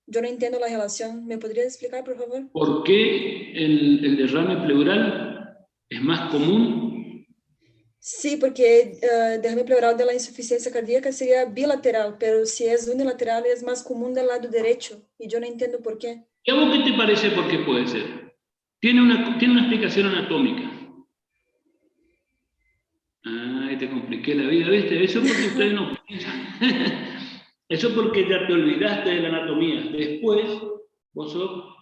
Yo no entiendo la relación. ¿Me podrías explicar, por favor? ¿Por qué el derrame pleural es más común? Sí, porque derrame pleural de la insuficiencia cardíaca sería bilateral, pero si es unilateral es más común del lado derecho, y yo no entiendo por qué. ¿Y a vos qué te parece por qué puede ser? Tiene una explicación anatómica. Ay, te compliqué la vida, ¿viste? Eso porque ustedes no piensan. Eso porque ya te olvidaste de la anatomía. Después, vos sos...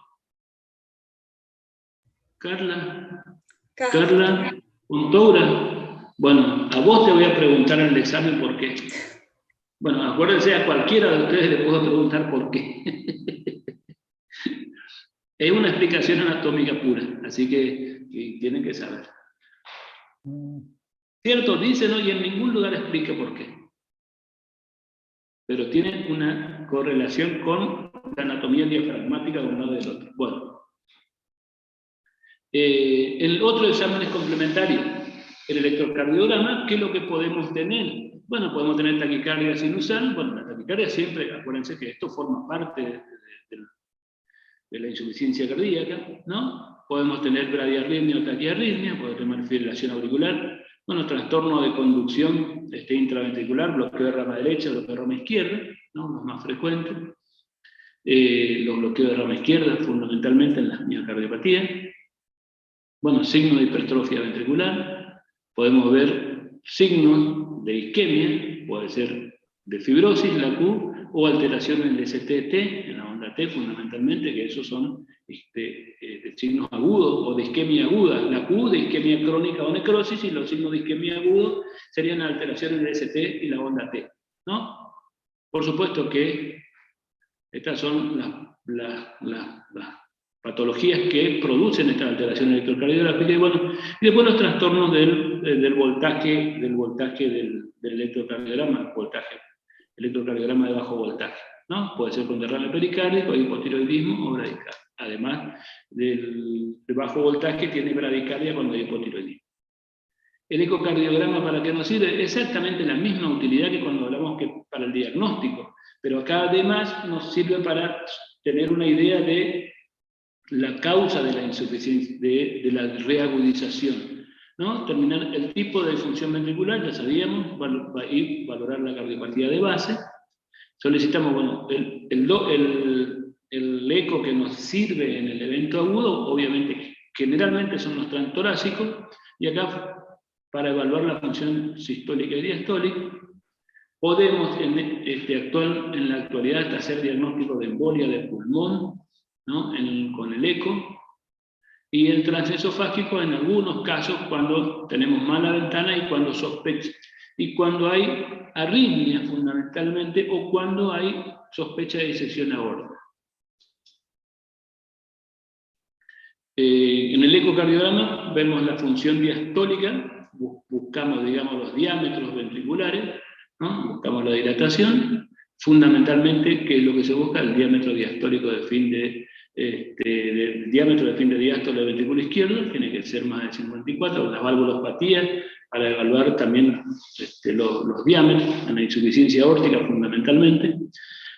Carla Fontoura. Bueno, a vos te voy a preguntar en el examen por qué. Bueno, acuérdense, a cualquiera de ustedes le puedo preguntar por qué. Es una explicación anatómica pura, así que tienen que saber. Cierto, dice, ¿no? Y en ningún lugar explica por qué. Pero tienen una correlación con la anatomía diafragmática de un lado y del otro. Bueno. El otro examen es complementario. El electrocardiograma, ¿qué es lo que podemos tener? Bueno, podemos tener taquicardia sinusal. Bueno, la taquicardia siempre, acuérdense que esto forma parte de la insuficiencia cardíaca, ¿no? Podemos tener bradiarritmia o taquiarritmia, podemos tener fibrilación auricular, bueno, trastorno de conducción intraventricular, bloqueo de rama derecha, bloqueo de rama izquierda, ¿no? Los más frecuentes. Los bloqueos de rama izquierda, fundamentalmente en las miocardiopatías. Bueno, signos de hipertrofia ventricular, podemos ver signos de isquemia, puede ser de fibrosis, la Q, o alteración en el STT, en la onda T fundamentalmente, que esos son de signos agudos o de isquemia aguda. La Q de isquemia crónica o necrosis, y los signos de isquemia agudo serían alteración en el ST y la onda T, ¿no? Por supuesto que estas son las patologías que producen esta alteración electrocardiográfica, y bueno, y después los trastornos del voltaje del electrocardiograma, electrocardiograma de bajo voltaje, ¿no? Puede ser con derrame pericárdico, hipotiroidismo o bradicardia. Además del bajo voltaje, tiene bradicardia cuando hay hipotiroidismo. El ecocardiograma, ¿para qué nos sirve? Exactamente la misma utilidad que cuando hablamos que para el diagnóstico, pero acá además nos sirve para tener una idea de la causa de la insuficiencia, de la reagudización, ¿no? Terminar el tipo de disfunción ventricular, ya sabíamos, y valorar la cardiopatía de base. Solicitamos, bueno, el eco que nos sirve en el evento agudo, obviamente, generalmente son los transtorácicos, y acá, para evaluar la función sistólica y diastólica, podemos en la actualidad hasta hacer diagnóstico de embolia de pulmón, ¿no? Con el eco, y el transesofágico en algunos casos cuando tenemos mala ventana y cuando sospecha, y cuando hay arritmia fundamentalmente, o cuando hay sospecha de disección aórtica. En el ecocardiograma vemos la función diastólica, buscamos, digamos, los diámetros ventriculares, ¿no? Buscamos la dilatación, fundamentalmente, que es lo que se busca, el diámetro diastólico de fin el diámetro de fin de diástole del ventrículo izquierdo, tiene que ser más de 54, las valvulopatías, para evaluar también los diámetros, en la insuficiencia aórtica fundamentalmente.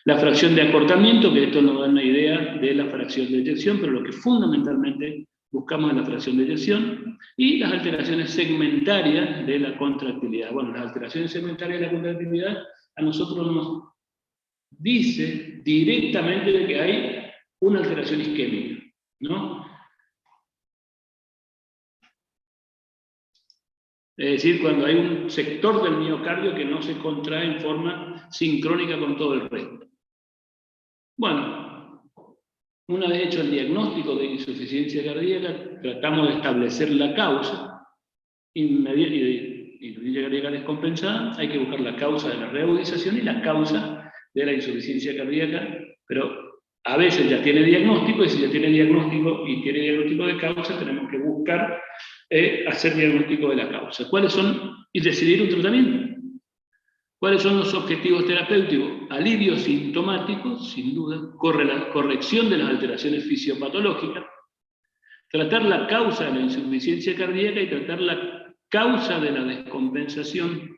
La fracción de acortamiento, que esto nos da una idea de la fracción de eyección, pero lo que fundamentalmente buscamos es la fracción de eyección, y las alteraciones segmentarias de la contractilidad. Bueno, las alteraciones segmentarias de la contractilidad a nosotros nos dice directamente de que hay una alteración isquémica, ¿no? Es decir, cuando hay un sector del miocardio que no se contrae en forma sincrónica con todo el resto. Bueno, una vez hecho el diagnóstico de insuficiencia cardíaca, tratamos de establecer la causa, insuficiencia cardíaca descompensada, hay que buscar la causa de la reagudización y la causa de la insuficiencia cardíaca, pero a veces ya tiene diagnóstico, y si ya tiene diagnóstico y tiene diagnóstico de causa, tenemos que buscar hacer diagnóstico de la causa. ¿Cuáles son? Y decidir un tratamiento. ¿Cuáles son los objetivos terapéuticos? Alivio sintomático, sin duda, corrección de las alteraciones fisiopatológicas, tratar la causa de la insuficiencia cardíaca y tratar la causa de la descompensación.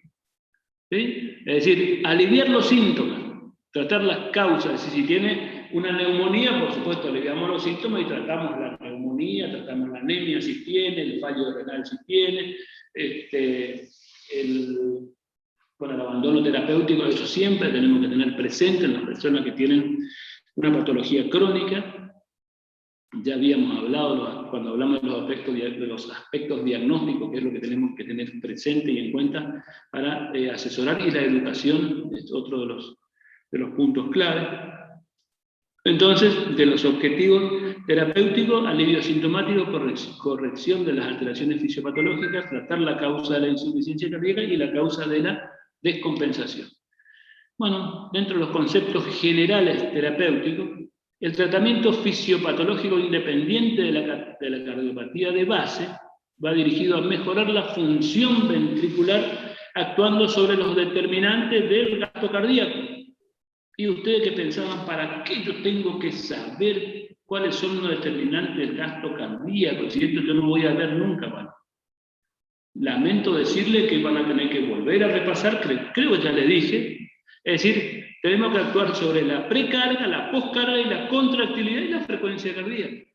¿Sí? Es decir, aliviar los síntomas, tratar las causas. Si tiene una neumonía, por supuesto, aliviamos los síntomas y tratamos la neumonía, tratamos la anemia si tiene, el fallo renal si tiene, el abandono terapéutico. Eso siempre tenemos que tener presente en las personas que tienen una patología crónica. Ya habíamos hablado, cuando hablamos de los aspectos diagnósticos, que es lo que tenemos que tener presente y en cuenta para asesorar, y la educación es otro de los puntos clave. Entonces, de los objetivos terapéuticos, alivio sintomático, corrección de las alteraciones fisiopatológicas, tratar la causa de la insuficiencia cardíaca y la causa de la descompensación. Bueno, dentro de los conceptos generales terapéuticos, el tratamiento fisiopatológico independiente de la cardiopatía de base va dirigido a mejorar la función ventricular actuando sobre los determinantes del gasto cardíaco. Y ustedes que pensaban, ¿para qué yo tengo que saber cuáles son los determinantes del gasto cardíaco? Si esto yo no voy a ver nunca, bueno. Lamento decirle que van a tener que volver a repasar, creo que ya le dije, es decir, tenemos que actuar sobre la precarga, la poscarga y la contractilidad y la frecuencia cardíaca,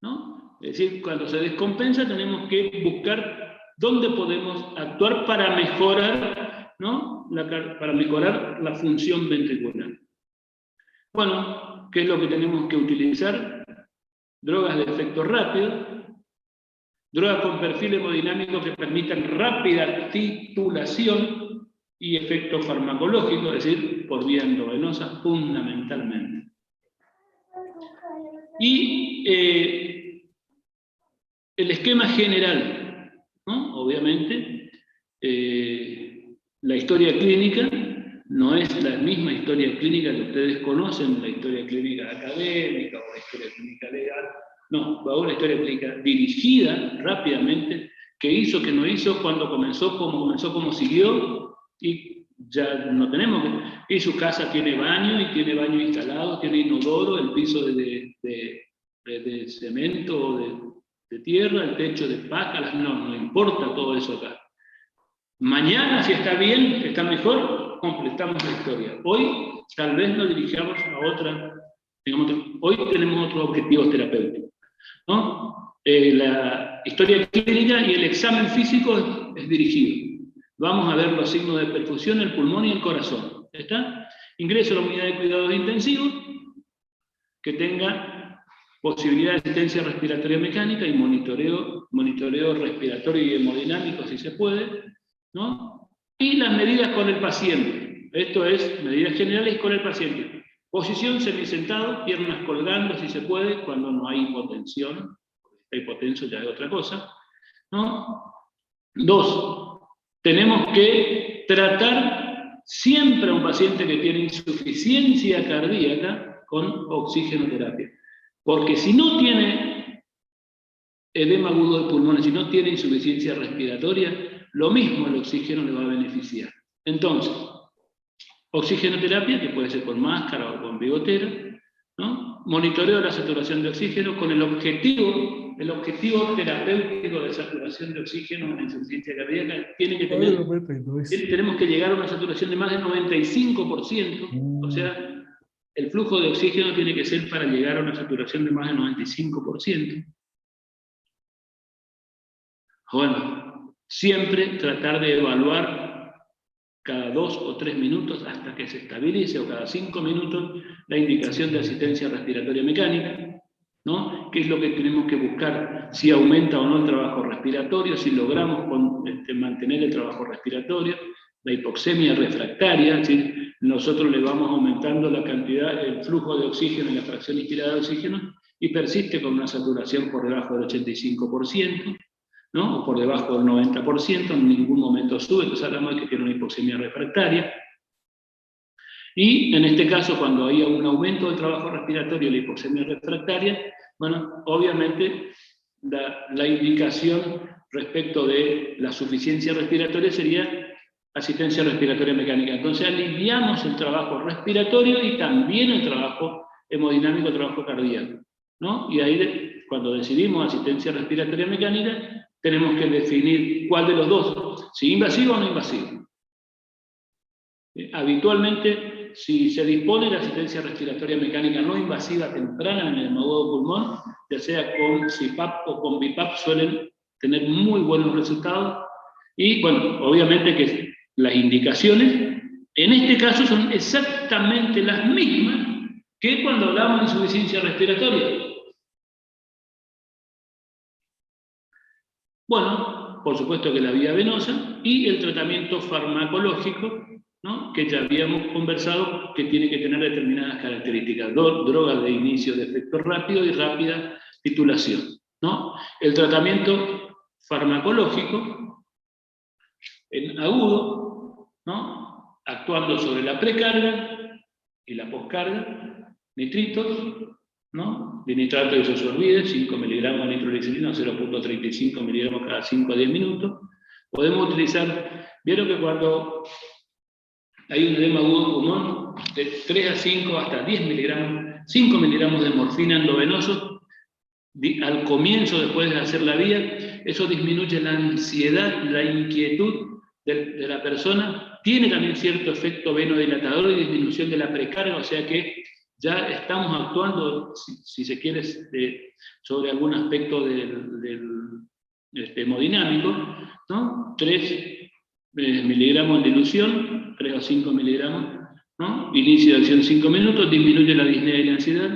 ¿no? Es decir, cuando se descompensa tenemos que buscar dónde podemos actuar para mejorar, ¿no? Para mejorar la función ventricular. Bueno, ¿qué es lo que tenemos que utilizar? Drogas de efecto rápido, drogas con perfil hemodinámico que permitan rápida titulación y efecto farmacológico, es decir, por vía endovenosa fundamentalmente. Y el esquema general, ¿no? Obviamente, la historia clínica no es la misma historia clínica que ustedes conocen, la historia clínica académica o la historia clínica legal. No, va a una historia clínica dirigida rápidamente, qué hizo, qué no hizo, cuándo comenzó, cómo siguió, y ya no tenemos que... Y su casa tiene baño, y tiene baño instalado, tiene inodoro, el piso de cemento o de tierra, el techo de paja, no importa todo eso acá. Mañana, si está bien, está mejor, completamos la historia. Hoy, tal vez nos dirigamos a otra, hoy tenemos otros objetivos terapéuticos, ¿no? La historia clínica y el examen físico es dirigido. Vamos a ver los signos de perfusión, el pulmón y el corazón. ¿Está? Ingreso a la unidad de cuidados intensivos, que tenga posibilidad de asistencia respiratoria mecánica y monitoreo respiratorio y hemodinámico, si se puede, ¿no? Y las medidas con el paciente. Esto es medidas generales con el paciente. Posición semisentado, piernas colgando, si se puede, cuando no hay hipotensión. La hipotensión ya es otra cosa, ¿no? 2. Tenemos que tratar siempre a un paciente que tiene insuficiencia cardíaca con oxigenoterapia. Porque si no tiene edema agudo de pulmones, si no tiene insuficiencia respiratoria, lo mismo el oxígeno le va a beneficiar. Entonces, oxigenoterapia, que puede ser con máscara o con bigotera, ¿no? Monitoreo de la saturación de oxígeno con el objetivo terapéutico de saturación de oxígeno en insuficiencia cardíaca tiene que tener, tenemos que llegar a una saturación de más del 95%, o sea, el flujo de oxígeno tiene que ser para llegar a una saturación de más del 95%. Bueno, siempre tratar de evaluar cada 2 o 3 minutos hasta que se estabilice, o cada 5 minutos, la indicación de asistencia respiratoria mecánica, ¿no? ¿Qué es lo que tenemos que buscar? Si aumenta o no el trabajo respiratorio, si logramos mantener el trabajo respiratorio, la hipoxemia refractaria, ¿sí? Nosotros le vamos aumentando la cantidad, el flujo de oxígeno y la fracción inspirada de oxígeno, y persiste con una saturación por debajo del 85%, ¿no? O por debajo del 90%, en ningún momento sube, entonces hablamos de que tiene una hipoxemia refractaria. Y en este caso, cuando hay un aumento del trabajo respiratorio y la hipoxemia refractaria, bueno, obviamente la indicación respecto de la suficiencia respiratoria sería asistencia respiratoria mecánica. Entonces aliviamos el trabajo respiratorio y también el trabajo hemodinámico, el trabajo cardíaco, ¿no? Y ahí, cuando decidimos asistencia respiratoria mecánica, tenemos que definir cuál de los dos, si invasivo o no invasivo. Habitualmente, si se dispone de asistencia respiratoria mecánica no invasiva temprana en el agudo pulmón, ya sea con CPAP o con BiPAP, suelen tener muy buenos resultados. Y bueno, obviamente que las indicaciones, en este caso, son exactamente las mismas que cuando hablamos de insuficiencia respiratoria. Bueno, por supuesto que la vía venosa y el tratamiento farmacológico, ¿no? Que ya habíamos conversado que tiene que tener determinadas características. Drogas de inicio de efecto rápido y rápida titulación, ¿no? El tratamiento farmacológico en agudo, ¿no? actuando sobre la precarga y la poscarga, nitritos, ¿no? Dinitrato de isosorbide, 5 miligramos de nitroglicerina, 0.35 miligramos cada 5 a 10 minutos. Podemos utilizar, vieron que cuando hay un edema agudo pulmón, de 3 a 5 hasta 10 miligramos, 5 miligramos de morfina endovenoso, al comienzo, después de hacer la vía, eso disminuye la ansiedad, la inquietud de la persona, tiene también cierto efecto venodilatador y disminución de la precarga, o sea que ya estamos actuando, si se quiere, sobre algún aspecto del hemodinámico, ¿no? 3 miligramos en dilución, 3 o 5 miligramos, ¿no? Inicio de acción 5 minutos, disminuye la disnea y la ansiedad.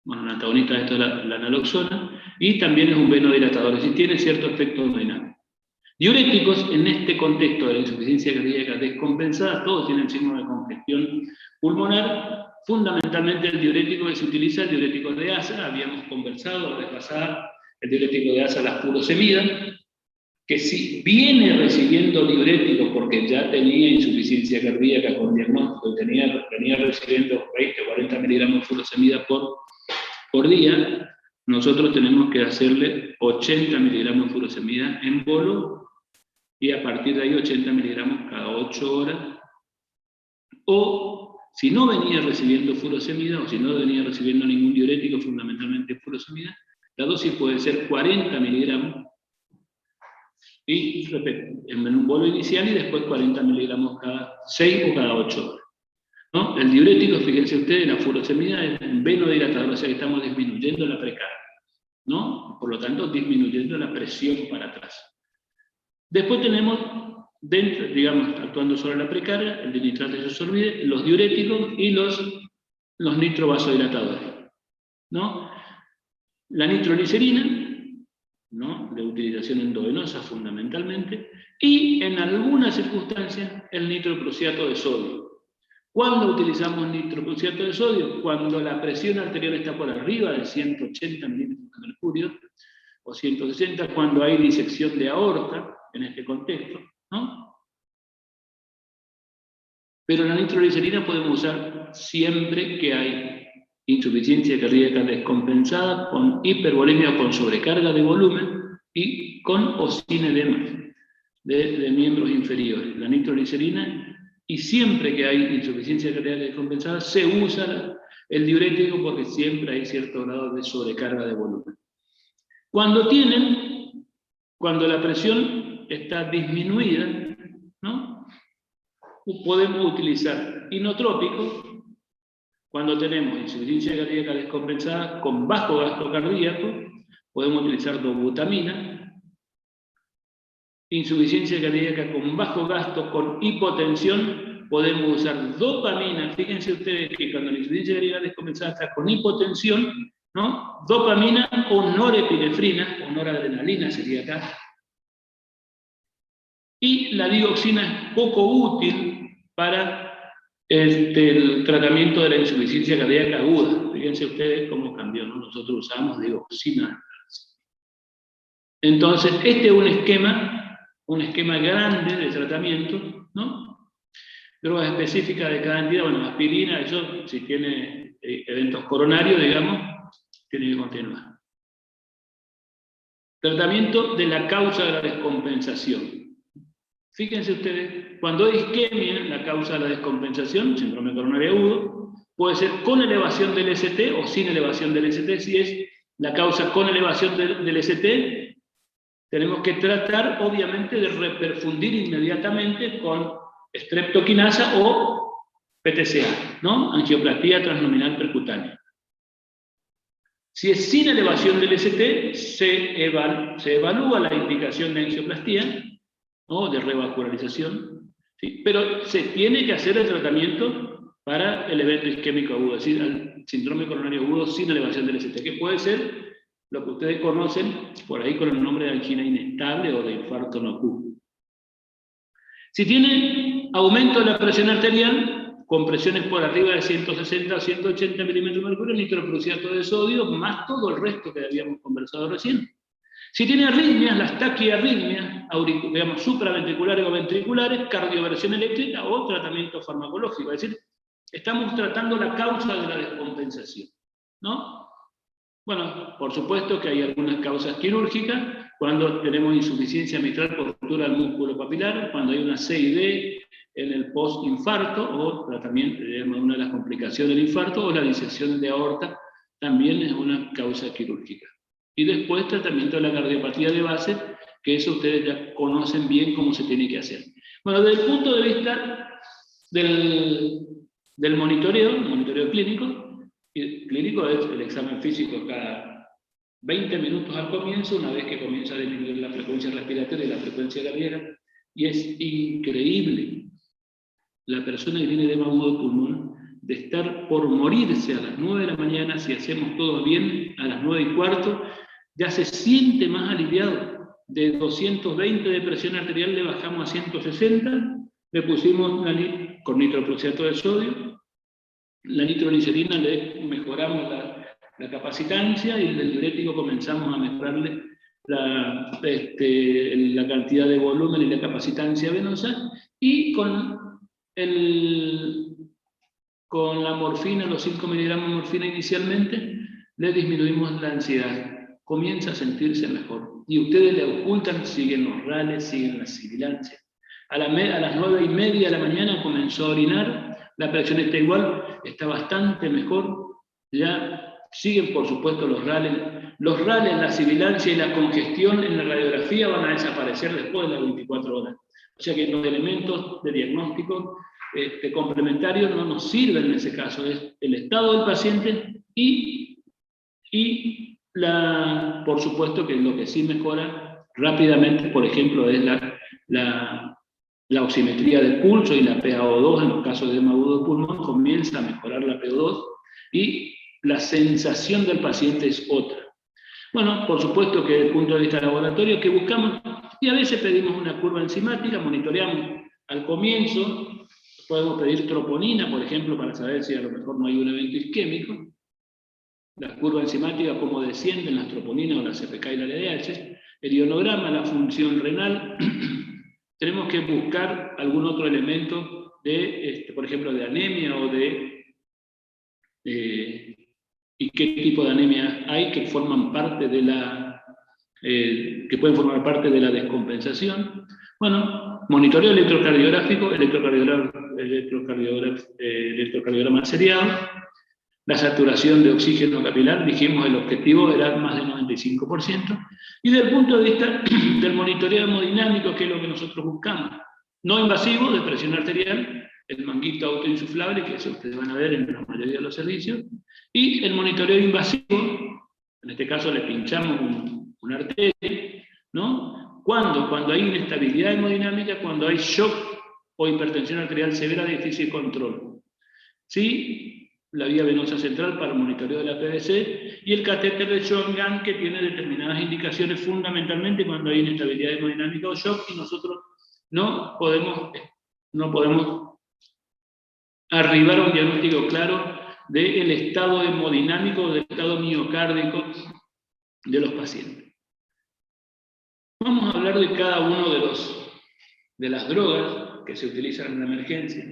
Bueno, un antagonista de esto es la naloxona, y también es un venodilatador, es decir, tiene cierto efecto hemodinámico. Diuréticos, en este contexto de la insuficiencia cardíaca descompensada, todos tienen signos de congestión pulmonar. Fundamentalmente el diurético que se utiliza, el diurético de asa, habíamos conversado la vez pasada, el diurético de asa, la furosemida, que si viene recibiendo diuréticos porque ya tenía insuficiencia cardíaca con diagnóstico y venía recibiendo 20 o 40 miligramos de furosemida por día, nosotros tenemos que hacerle 80 miligramos de furosemida en bolo, y a partir de ahí 80 miligramos cada 8 horas, o si no venía recibiendo furosemida, o si no venía recibiendo ningún diurético, fundamentalmente furosemida, la dosis puede ser 40 miligramos, y repito, en un bolo inicial, y después 40 miligramos cada 6 o cada 8 horas. ¿No? El diurético, fíjense ustedes, la furosemida es un venodilatador, o sea que estamos disminuyendo la precarga, ¿no? Por lo tanto, disminuyendo la presión para atrás. Después tenemos, dentro, digamos, actuando sobre la precarga, el dinitrato de isosorbide, los diuréticos y los nitrovasodilatadores, ¿no? La nitroglicerina, ¿no? De utilización endovenosa fundamentalmente, y en algunas circunstancias el nitroprusiato de sodio. ¿Cuándo utilizamos nitroprusiato de sodio? Cuando la presión arterial está por arriba de 180 milímetros de mercurio, o 160, cuando hay disección de aorta, en este contexto, ¿no? Pero la nitroglicerina podemos usar siempre que hay insuficiencia cardíaca descompensada, con hipervolemia o con sobrecarga de volumen, y con o sin edema de miembros inferiores. La nitroglicerina, y siempre que hay insuficiencia cardíaca descompensada, se usa el diurético porque siempre hay cierto grado de sobrecarga de volumen. Cuando la presión está disminuida, ¿no? Podemos utilizar inotrópico. Cuando tenemos insuficiencia cardíaca descompensada con bajo gasto cardíaco, podemos utilizar dobutamina. Insuficiencia cardíaca con bajo gasto, con hipotensión, podemos usar dopamina. Fíjense ustedes que cuando la insuficiencia cardíaca descompensada está con hipotensión, ¿no? Dopamina o norepinefrina, o noradrenalina sería acá. Y la digoxina es poco útil para el tratamiento de la insuficiencia cardíaca aguda. Fíjense ustedes cómo cambió, ¿no? Nosotros usamos digoxina. Entonces, este es un esquema grande de tratamiento, ¿no? Drogas específicas de cada entidad, bueno, aspirina, eso, si tiene eventos coronarios, digamos, tiene que continuar. Tratamiento de la causa de la descompensación. Fíjense ustedes, cuando hay isquemia, la causa de la descompensación, síndrome coronario agudo, puede ser con elevación del ST o sin elevación del ST. Si es la causa con elevación del ST, tenemos que tratar, obviamente, de reperfundir inmediatamente con streptokinasa o PTCA, ¿no? Angioplastía transnominal percutánea. Si es sin elevación del ST, se evalúa la indicación de angioplastía, ¿no? De revascularización, ¿sí? Pero se tiene que hacer el tratamiento para el evento isquémico agudo, es decir, el síndrome coronario agudo sin elevación del ST, que puede ser lo que ustedes conocen por ahí con el nombre de angina inestable o de infarto no agudo. Si tiene aumento de la presión arterial, con presiones por arriba de 160 o 180 milímetros de mercurio, nitroprusiato de sodio, más todo el resto que habíamos conversado recién. Si tiene arritmias, las taquiarritmias, digamos, supraventriculares o ventriculares, cardioversión eléctrica o tratamiento farmacológico. Es decir, estamos tratando la causa de la descompensación, ¿no? Bueno, por supuesto que hay algunas causas quirúrgicas, cuando tenemos insuficiencia mitral por ruptura del músculo papilar, cuando hay una CID en el post-infarto, o tratamiento, una de las complicaciones del infarto, o la disección de aorta, también es una causa quirúrgica. Y después tratamiento de la cardiopatía de base, que eso ustedes ya conocen bien cómo se tiene que hacer. Bueno, desde el punto de vista del monitoreo clínico, el clínico es el examen físico cada 20 minutos al comienzo, una vez que comienza a disminuir la frecuencia respiratoria y la frecuencia cardíaca, y es increíble la persona que tiene edema agudo de pulmón de estar por morirse a las 9 de la mañana, si hacemos todo bien, a las 9:15, ya se siente más aliviado. De 220 de presión arterial le bajamos a 160, le pusimos con nitroproxiato de sodio, la nitroglicerina le mejoramos la capacitancia y el diurético comenzamos a mejorarle la cantidad de volumen y la capacitancia venosa, y con la morfina, los 5 miligramos de morfina inicialmente, le disminuimos la ansiedad, comienza a sentirse mejor. Y ustedes le ocultan, siguen los rales, siguen las sibilancias. A las 9:30 de la mañana comenzó a orinar, la presión está igual, está bastante mejor, ya siguen por supuesto los rales, la sibilancia y la congestión en la radiografía van a desaparecer después de las 24 horas. O sea que los elementos de diagnóstico complementarios no nos sirven en ese caso, es el estado del paciente y por supuesto que lo que sí mejora rápidamente, por ejemplo, es la oximetría del pulso y la PaO2 en los casos de edema agudo de pulmón, comienza a mejorar la PaO2 y la sensación del paciente es otra. Bueno, por supuesto que desde el punto de vista laboratorio, que buscamos, y a veces pedimos una curva enzimática, monitoreamos al comienzo, podemos pedir troponina, por ejemplo, para saber si a lo mejor no hay un evento isquémico, la curva enzimática, cómo descienden las troponinas o la CPK y la LDH, el ionograma, la función renal. Tenemos que buscar algún otro elemento por ejemplo, de anemia o y qué tipo de anemia hay que forman parte de que pueden formar parte de la descompensación. Bueno, monitoreo electrocardiográfico, electrocardiograma seriado, la saturación de oxígeno capilar, dijimos el objetivo era más del 95%, y desde el punto de vista del monitoreo hemodinámico, que es lo que nosotros buscamos, no invasivo, de presión arterial, el manguito autoinsuflable, que eso ustedes van a ver en la mayoría de los servicios, y el monitoreo invasivo, en este caso le pinchamos una arteria, ¿no? Cuando hay inestabilidad hemodinámica, cuando hay shock o hipertensión arterial severa de difícil control. ¿Sí? La vía venosa central para el monitoreo de la PVC, y el catéter de Schwann-Ganz, que tiene determinadas indicaciones fundamentalmente cuando hay inestabilidad hemodinámica o shock, y nosotros no podemos arribar a un diagnóstico claro del estado hemodinámico, del estado miocárdico de los pacientes. Vamos a hablar de cada uno de las drogas que se utilizan en la emergencia.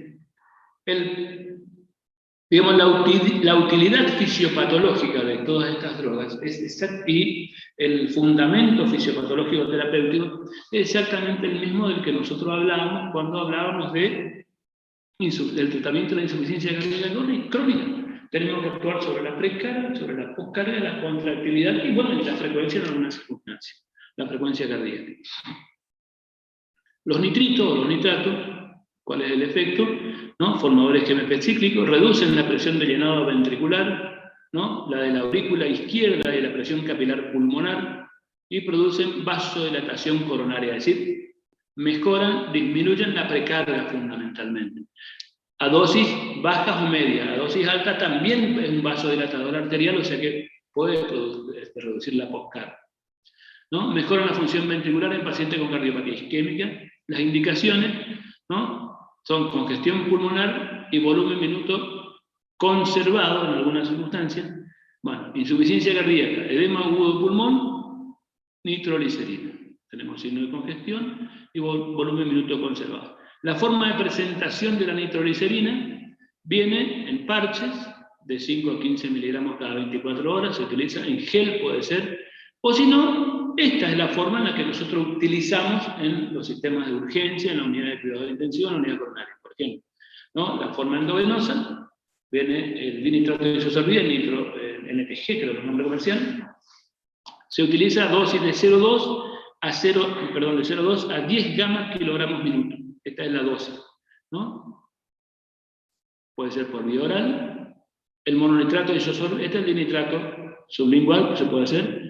Digamos, la utilidad fisiopatológica de todas estas drogas y el fundamento fisiopatológico terapéutico es exactamente el mismo del que nosotros hablábamos cuando hablábamos del tratamiento de la insuficiencia cardíaca crónica. Tenemos que actuar sobre la precarga, sobre la poscarga, la contractilidad y, bueno, la frecuencia en algunas circunstancias, la frecuencia cardíaca. Los nitritos o los nitratos, ¿cuál es el efecto? ¿No? Formadores GMP cíclicos, reducen la presión de llenado ventricular, ¿no? La de la aurícula izquierda y la presión capilar pulmonar, y producen vasodilatación coronaria, es decir, disminuyen la precarga fundamentalmente. A dosis bajas o medias, a dosis alta también es un vasodilatador arterial, o sea que puede reducir la poscarga, ¿no? Mejoran la función ventricular en pacientes con cardiopatía isquémica. Las indicaciones, ¿no?, son congestión pulmonar y volumen minuto conservado en algunas circunstancias. Bueno, insuficiencia cardíaca, edema agudo de pulmón, nitroglicerina. Tenemos signo de congestión y volumen minuto conservado. La forma de presentación de la nitroglicerina viene en parches de 5 a 15 miligramos cada 24 horas, se utiliza en gel, puede ser, o si no, esta es la forma en la que nosotros utilizamos en los sistemas de urgencia, en la unidad de cuidado de intensión, en la unidad coronaria, por ejemplo, ¿no? La forma endovenosa, viene el dinitrato de isosorbida, el nitro, NTG, creo que es el nombre comercial, se utiliza dosis de 0,2 a 10 gamas kilogramos minuto. Esta es la dosis, ¿no? Puede ser por vía oral. El mononitrato de isosorbida, este es el dinitrato sublingual, se puede hacer.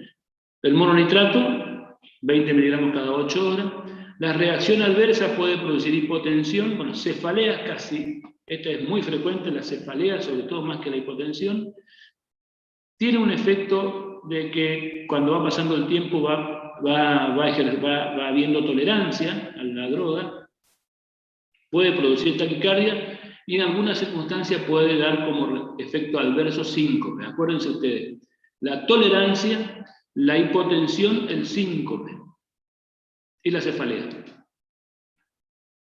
El mononitrato, 20 miligramos cada 8 horas. La reacción adversa puede producir hipotensión, bueno, cefaleas casi, esta es muy frecuente, la cefalea, sobre todo más que la hipotensión. Tiene un efecto de que cuando va pasando el tiempo va habiendo tolerancia a la droga, puede producir taquicardia y en algunas circunstancias puede dar como efecto adverso síncope. Acuérdense ustedes, la tolerancia, la hipotensión, el síncope y la cefalea.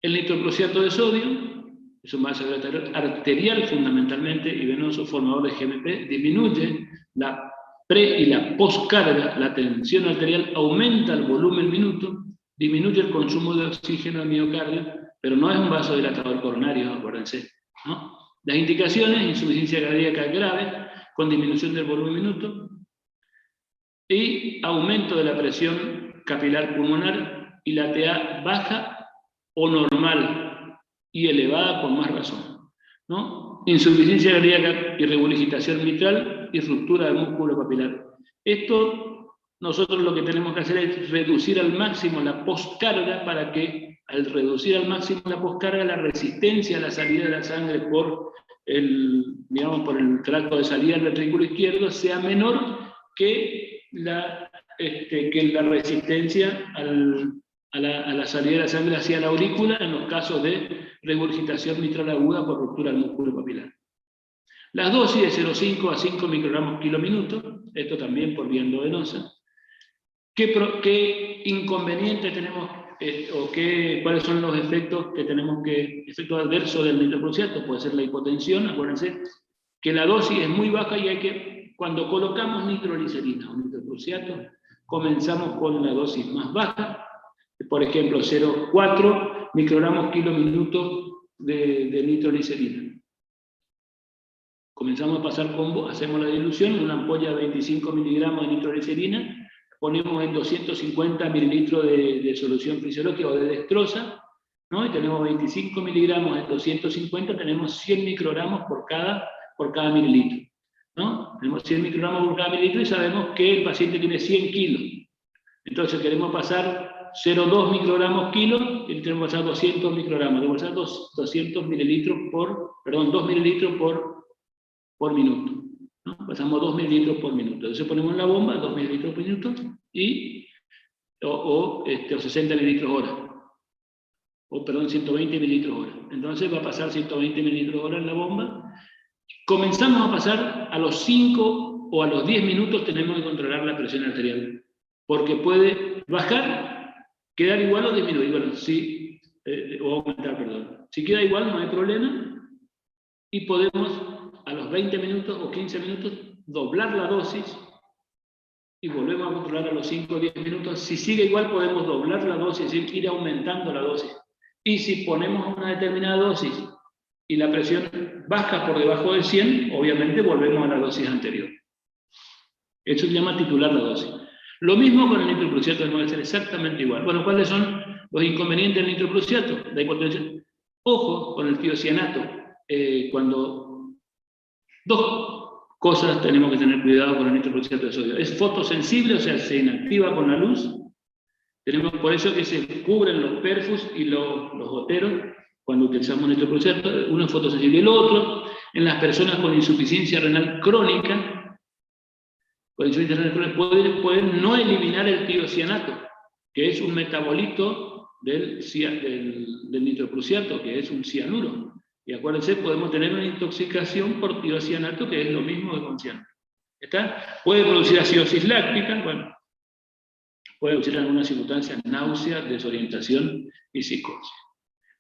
El nitroclosiato de sodio es un vaso arterial fundamentalmente y venoso formador de GMP, disminuye la pre y la postcarga, la tensión arterial aumenta el volumen minuto, disminuye el consumo de oxígeno al miocardio, pero no es un vasodilatador coronario, acuérdense, ¿no? Las indicaciones: insuficiencia cardíaca grave con disminución del volumen minuto y aumento de la presión capilar pulmonar y la TA baja o normal y elevada por más razón, ¿no? Insuficiencia cardíaca y regurgitación mitral y ruptura del músculo papilar. Esto nosotros lo que tenemos que hacer es reducir al máximo la postcarga para que al reducir al máximo la postcarga la resistencia a la salida de la sangre por digamos, por el tracto de salida del ventrículo izquierdo sea menor que la resistencia a la salida de la sangre hacia la aurícula en los casos de regurgitación mitral aguda por ruptura del músculo papilar. Las dosis de 0,5 a 5 microgramos kilo minuto, esto también por vía endovenosa. ¿Qué inconvenientes tenemos cuáles son los efectos que tenemos efectos adversos del nitroclosiato? Puede ser la hipotensión, acuérdense que la dosis es muy baja y cuando colocamos nitroglicerina o nitroclosiato, comenzamos con la dosis más baja, por ejemplo 0,4 microgramos kilo minuto de nitroglicerina. Comenzamos a pasar hacemos la dilución en una ampolla de 25 miligramos de nitroglicerina, ponemos en 250 mililitros de solución fisiológica o de dextrosa, ¿no? Y tenemos 25 miligramos en 250, tenemos 100 microgramos por cada mililitro, ¿no? Tenemos 100 microgramos por cada mililitro y sabemos que el paciente tiene 100 kilos. Entonces queremos pasar 0,2 microgramos kilo y tenemos que pasar 200 microgramos, tenemos que pasar 200 mililitros 2 mililitros por minuto, ¿no? Pasamos 2 mililitros por minuto. Entonces ponemos en la bomba 2 mililitros por minuto o 60 mililitros hora. 120 mililitros hora. Entonces va a pasar 120 mililitros hora en la bomba. Comenzamos a pasar a los 5 o a los 10 minutos tenemos que controlar la presión arterial. Porque puede bajar, quedar igual o disminuir. Bueno, sí, o aumentar, perdón. Si queda igual no hay problema y podemos a los 20 minutos o 15 minutos doblar la dosis y volvemos a controlar a los 5 o 10 minutos. Si sigue igual podemos doblar la dosis, es decir, ir aumentando la dosis. Y si ponemos una determinada dosis y la presión baja por debajo de 100, obviamente volvemos a la dosis anterior. Eso se llama titular la dosis. Lo mismo con el nitroclosiato, debe ser exactamente igual. Bueno, ¿cuáles son los inconvenientes del nitroclosiato? La hipotensión. Ojo con el tiocianato. Dos cosas tenemos que tener cuidado con el nitroclosiato de sodio. Es fotosensible, o sea, se inactiva con la luz. Tenemos por eso que se cubren los perfus y los goteros cuando utilizamos nitroclosiato. Uno es fotosensible. Y el otro, en las personas con insuficiencia renal crónica, pueden no eliminar el tiocianato, que es un metabolito del nitroclosiato, que es un cianuro. Y acuérdense, podemos tener una intoxicación por tiocianato, que es lo mismo que con cianuro. ¿Está? Puede producir acidosis láctica, bueno, puede producir en algunas circunstancias náusea, desorientación y psicosis.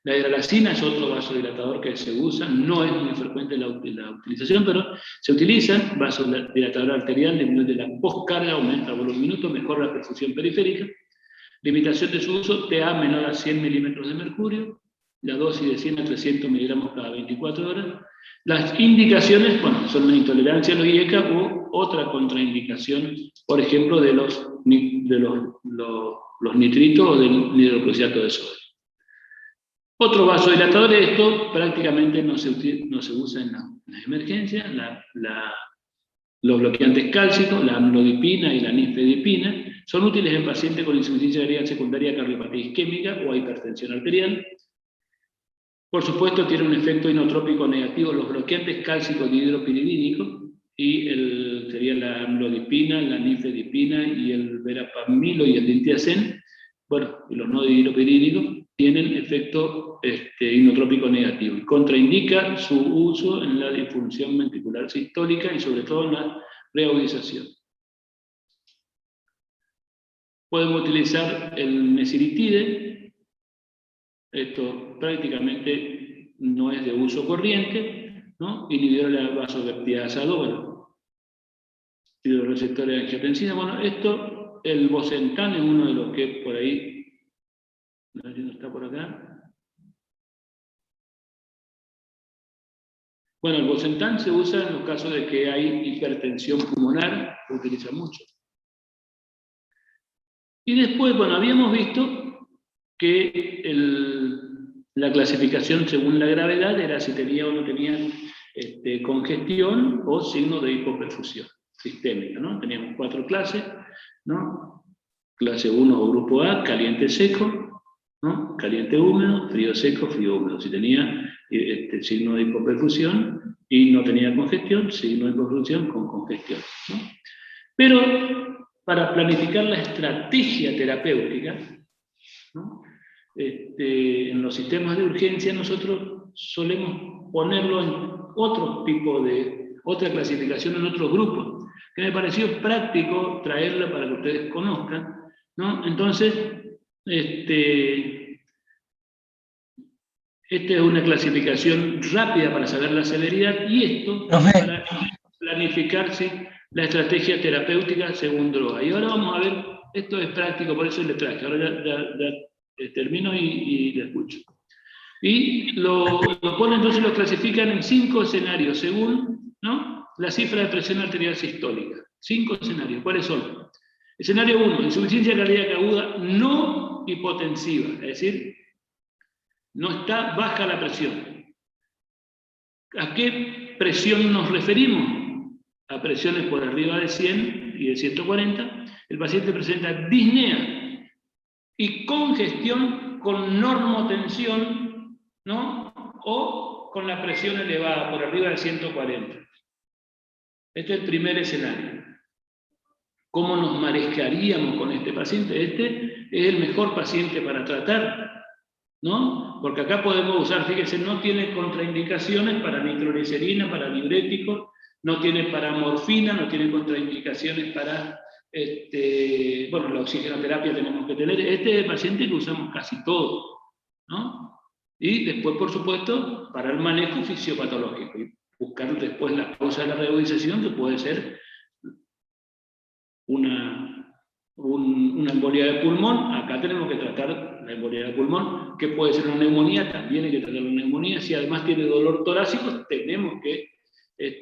La hidralazina es otro vasodilatador que se usa, no es muy frecuente la utilización, pero se utiliza. Vasodilatador arterial, disminuye la poscarga, aumenta el volumen minuto, mejora la perfusión periférica. Limitación de su uso, TA menor a 100 milímetros de mercurio, la dosis de 100 a 300 miligramos cada 24 horas. Las indicaciones, bueno, son la intolerancia a los IECA u otra contraindicación, por ejemplo, de los nitritos o del hidroclorhidrato de sodio. Otro vasodilatador, esto prácticamente no se usa en las emergencias, los bloqueantes cálcicos, la amlodipina y la nifedipina, son útiles en pacientes con insuficiencia renal secundaria, cardiopatía isquémica o hipertensión arterial. Por supuesto, tiene un efecto inotrópico negativo los bloqueantes cálcicos dihidropiridínicos, y sería la amlodipina, la nifedipina y el verapamilo y el diltiazem. Bueno, los no dihidropiridínicos tienen efecto inotrópico negativo y contraindica su uso en la disfunción ventricular sistólica y sobre todo en la reagudización. Podemos utilizar el mesiritide. Esto prácticamente no es de uso corriente, ¿no? Inhibidor de la vasopeptidasa doble, y los receptores de angiotensina. Bueno, esto, el Bosentan es uno de los que por ahí, no sé si no está por acá. Bueno, el Bosentan se usa en los casos de que hay hipertensión pulmonar, se utiliza mucho. Y después, bueno, habíamos visto que la clasificación según la gravedad era si tenía o no tenía congestión o signo de hipoperfusión sistémica, ¿no? Teníamos 4 clases, ¿no? Clase 1 o grupo A, caliente seco, ¿no? Caliente húmedo, frío seco, frío húmedo. Si tenía signo de hipoperfusión y no tenía congestión, signo de hipoperfusión con congestión, ¿no? Pero para planificar la estrategia terapéutica, ¿no? En los sistemas de urgencia nosotros solemos ponerlo en otra clasificación en otros grupos, que me pareció práctico traerla para que ustedes conozcan, ¿no? Entonces, esta es una clasificación rápida para saber la severidad, y esto para planificarse la estrategia terapéutica según droga. Y ahora vamos a ver, esto es práctico, por eso le traje. Ahora ya termino y le escucho. Y lo clasifican en 5 escenarios, según, ¿no?, la cifra de presión arterial sistólica. 5 escenarios. ¿Cuáles son? Escenario 1, insuficiencia cardíaca aguda no hipotensiva, es decir, no está baja la presión. ¿A qué presión nos referimos? A presiones por arriba de 100 y de 140. El paciente presenta disnea y congestión con normotensión, ¿no?, o con la presión elevada por arriba de 140. Este es el primer escenario. ¿Cómo nos manejaríamos con este paciente? Este es el mejor paciente para tratar, ¿no? Porque acá podemos usar, fíjense, no tiene contraindicaciones para nitroglicerina, para diuréticos, no tiene para morfina, no tiene contraindicaciones para, bueno, la oxigenoterapia tenemos que tener. Este es el paciente que usamos casi todo, ¿no? Y después, por supuesto, para el manejo fisiopatológico y buscar después la causa de la reagudización, que puede ser una embolia de pulmón. Acá tenemos que tratar la embolia de pulmón, que puede ser una neumonía, también hay que tratar la neumonía. Si además tiene dolor torácico, tenemos que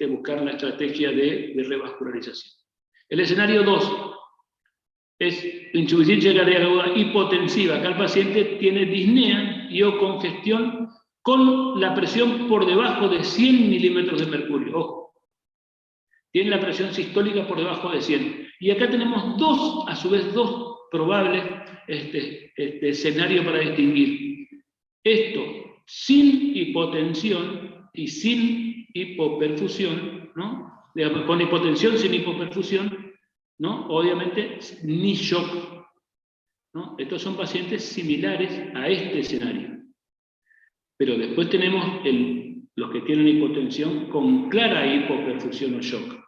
buscar la estrategia de revascularización. El escenario 2 es insuficiencia cardíaca aguda hipotensiva. Acá el paciente tiene disnea y o congestión con la presión por debajo de 100 milímetros de mercurio. Ojo, tiene la presión sistólica por debajo de 100. Y acá tenemos a su vez dos probables escenarios para distinguir. Esto sin hipotensión y sin hipoperfusión, ¿no? Con hipotensión sin hipoperfusión, ¿no? Obviamente ni shock, ¿no? Estos son pacientes similares a este escenario. Pero después tenemos los que tienen hipotensión con clara hipoperfusión o shock.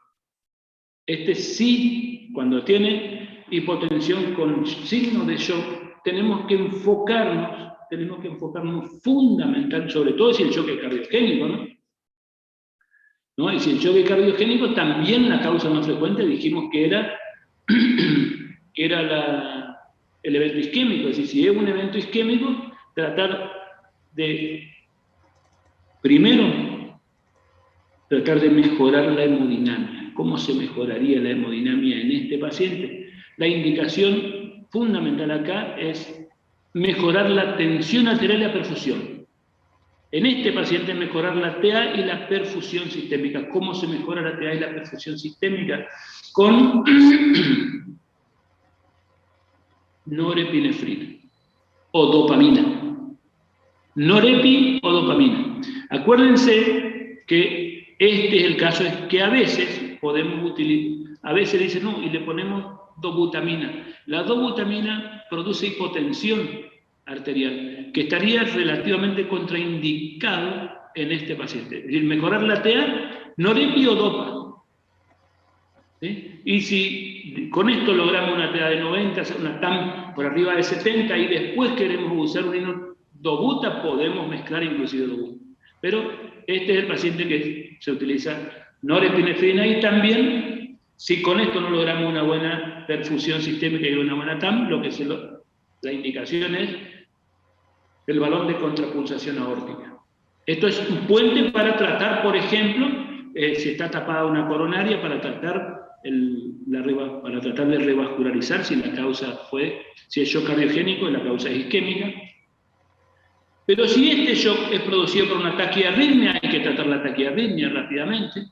Sí, cuando tiene hipotensión con signo de shock, tenemos que enfocarnos fundamental, sobre todo si el shock es cardiogénico, ¿no? Y si el choque cardiogénico, también la causa más frecuente dijimos que era, el evento isquémico. Es decir, si es un evento isquémico, tratar de, primero, tratar de mejorar la hemodinamia. ¿Cómo se mejoraría la hemodinamia en este paciente? La indicación fundamental acá es mejorar la tensión arterial y la perfusión. En este paciente mejorar la TA y la perfusión sistémica. ¿Cómo se mejora la TA y la perfusión sistémica? Con norepinefrina o dopamina. Norepi o dopamina. Acuérdense que este es el caso, es que a veces podemos utilizar, a veces dicen no, y le ponemos dobutamina. La dobutamina produce hipotensión arterial, que estaría relativamente contraindicado en este paciente. Es decir, mejorar la TA, norepi o dopa. ¿Sí? Y si con esto logramos una TA de 90, una TAM por arriba de 70, y después queremos usar un dobuta, podemos mezclar inclusive dobuta. Pero este es el paciente que se utiliza norepinefrina, y también, si con esto no logramos una buena perfusión sistémica y una buena TAM, la indicación es el balón de contrapulsación aórtica. Esto es un puente para tratar, por ejemplo, si está tapada una coronaria, para tratar de revascularizar si la causa si es shock cardiogénico y la causa es isquémica. Pero si este shock es producido por una taquiarritmia, hay que tratar la taquiarritmia rápidamente.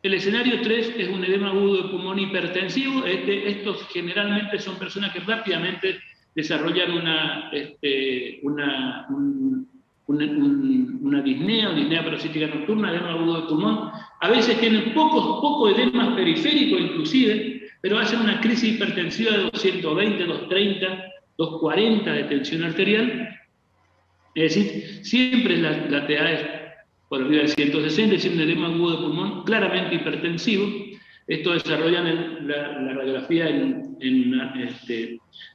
El escenario 3 es un edema agudo de pulmón hipertensivo. Estos generalmente son personas que rápidamente desarrollan una disnea parasítica nocturna, edema agudo de pulmón. A veces tienen poco edemas periféricos inclusive, pero hacen una crisis hipertensiva de 220, 230, 240 de tensión arterial. Es decir, siempre la TA es por arriba de 160, es decir, un edema agudo de pulmón claramente hipertensivo. Esto desarrollan la radiografía en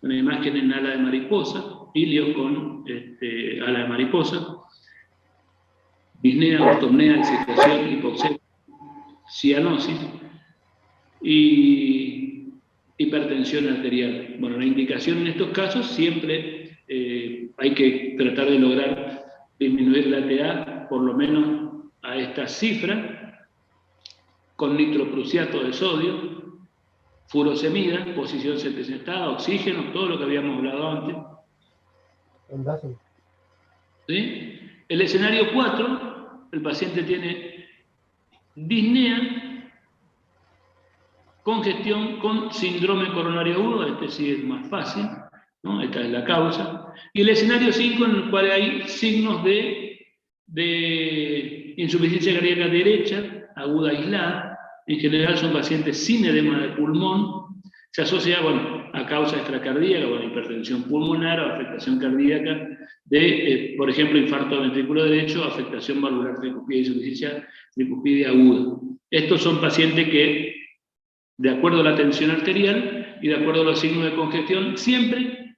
una imagen en ala de mariposa, ilio con ala de mariposa, disnea, ortopnea, excitación, hipoxemia, cianosis y hipertensión arterial. Bueno, la indicación en estos casos siempre hay que tratar de lograr disminuir la TA por lo menos a esta cifra, con nitroprusiato de sodio, furosemida, posición sentada, oxígeno, todo lo que habíamos hablado antes. ¿Sí? El escenario 4, el paciente tiene disnea, congestión con síndrome coronario agudo, este sí es más fácil, ¿no? Esta es la causa. Y el escenario 5, en el cual hay signos de insuficiencia cardíaca derecha, aguda aislada. En general son pacientes sin edema de pulmón. Se asocia, a causa extracardíaca, hipertensión pulmonar o afectación cardíaca de, por ejemplo, infarto ventrículo derecho, afectación valvular tricuspide y insuficiencia tricuspide aguda. Estos son pacientes que, de acuerdo a la tensión arterial y de acuerdo a los signos de congestión, siempre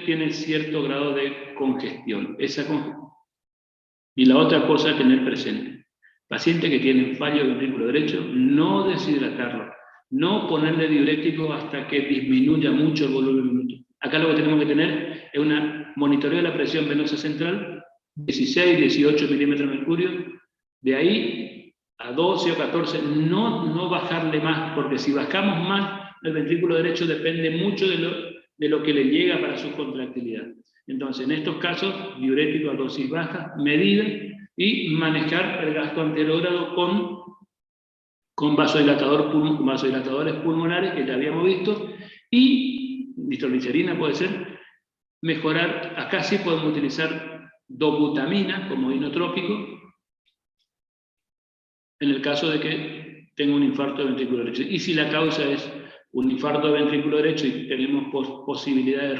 tienen cierto grado de congestión. Y la otra cosa a tener presente: paciente que tiene fallo ventrículo derecho, no deshidratarlo, no ponerle diurético hasta que disminuya mucho el volumen minuto. Acá lo que tenemos que tener es una monitoreo de la presión venosa central, 16, 18 milímetros de mercurio, de ahí a 12 o 14, no bajarle más, porque si bajamos más, el ventrículo derecho depende mucho de lo que le llega para su contractilidad. Entonces, en estos casos, diurético a dosis baja, medida, y manejar el gasto anterogrado con vasodilatadores pulmonares, que ya habíamos visto, y nitroglicerina puede ser. Mejorar, acá sí podemos utilizar dobutamina como inotrópico, en el caso de que tenga un infarto de ventrículo derecho. Y si la causa es un infarto de ventrículo derecho y tenemos posibilidad de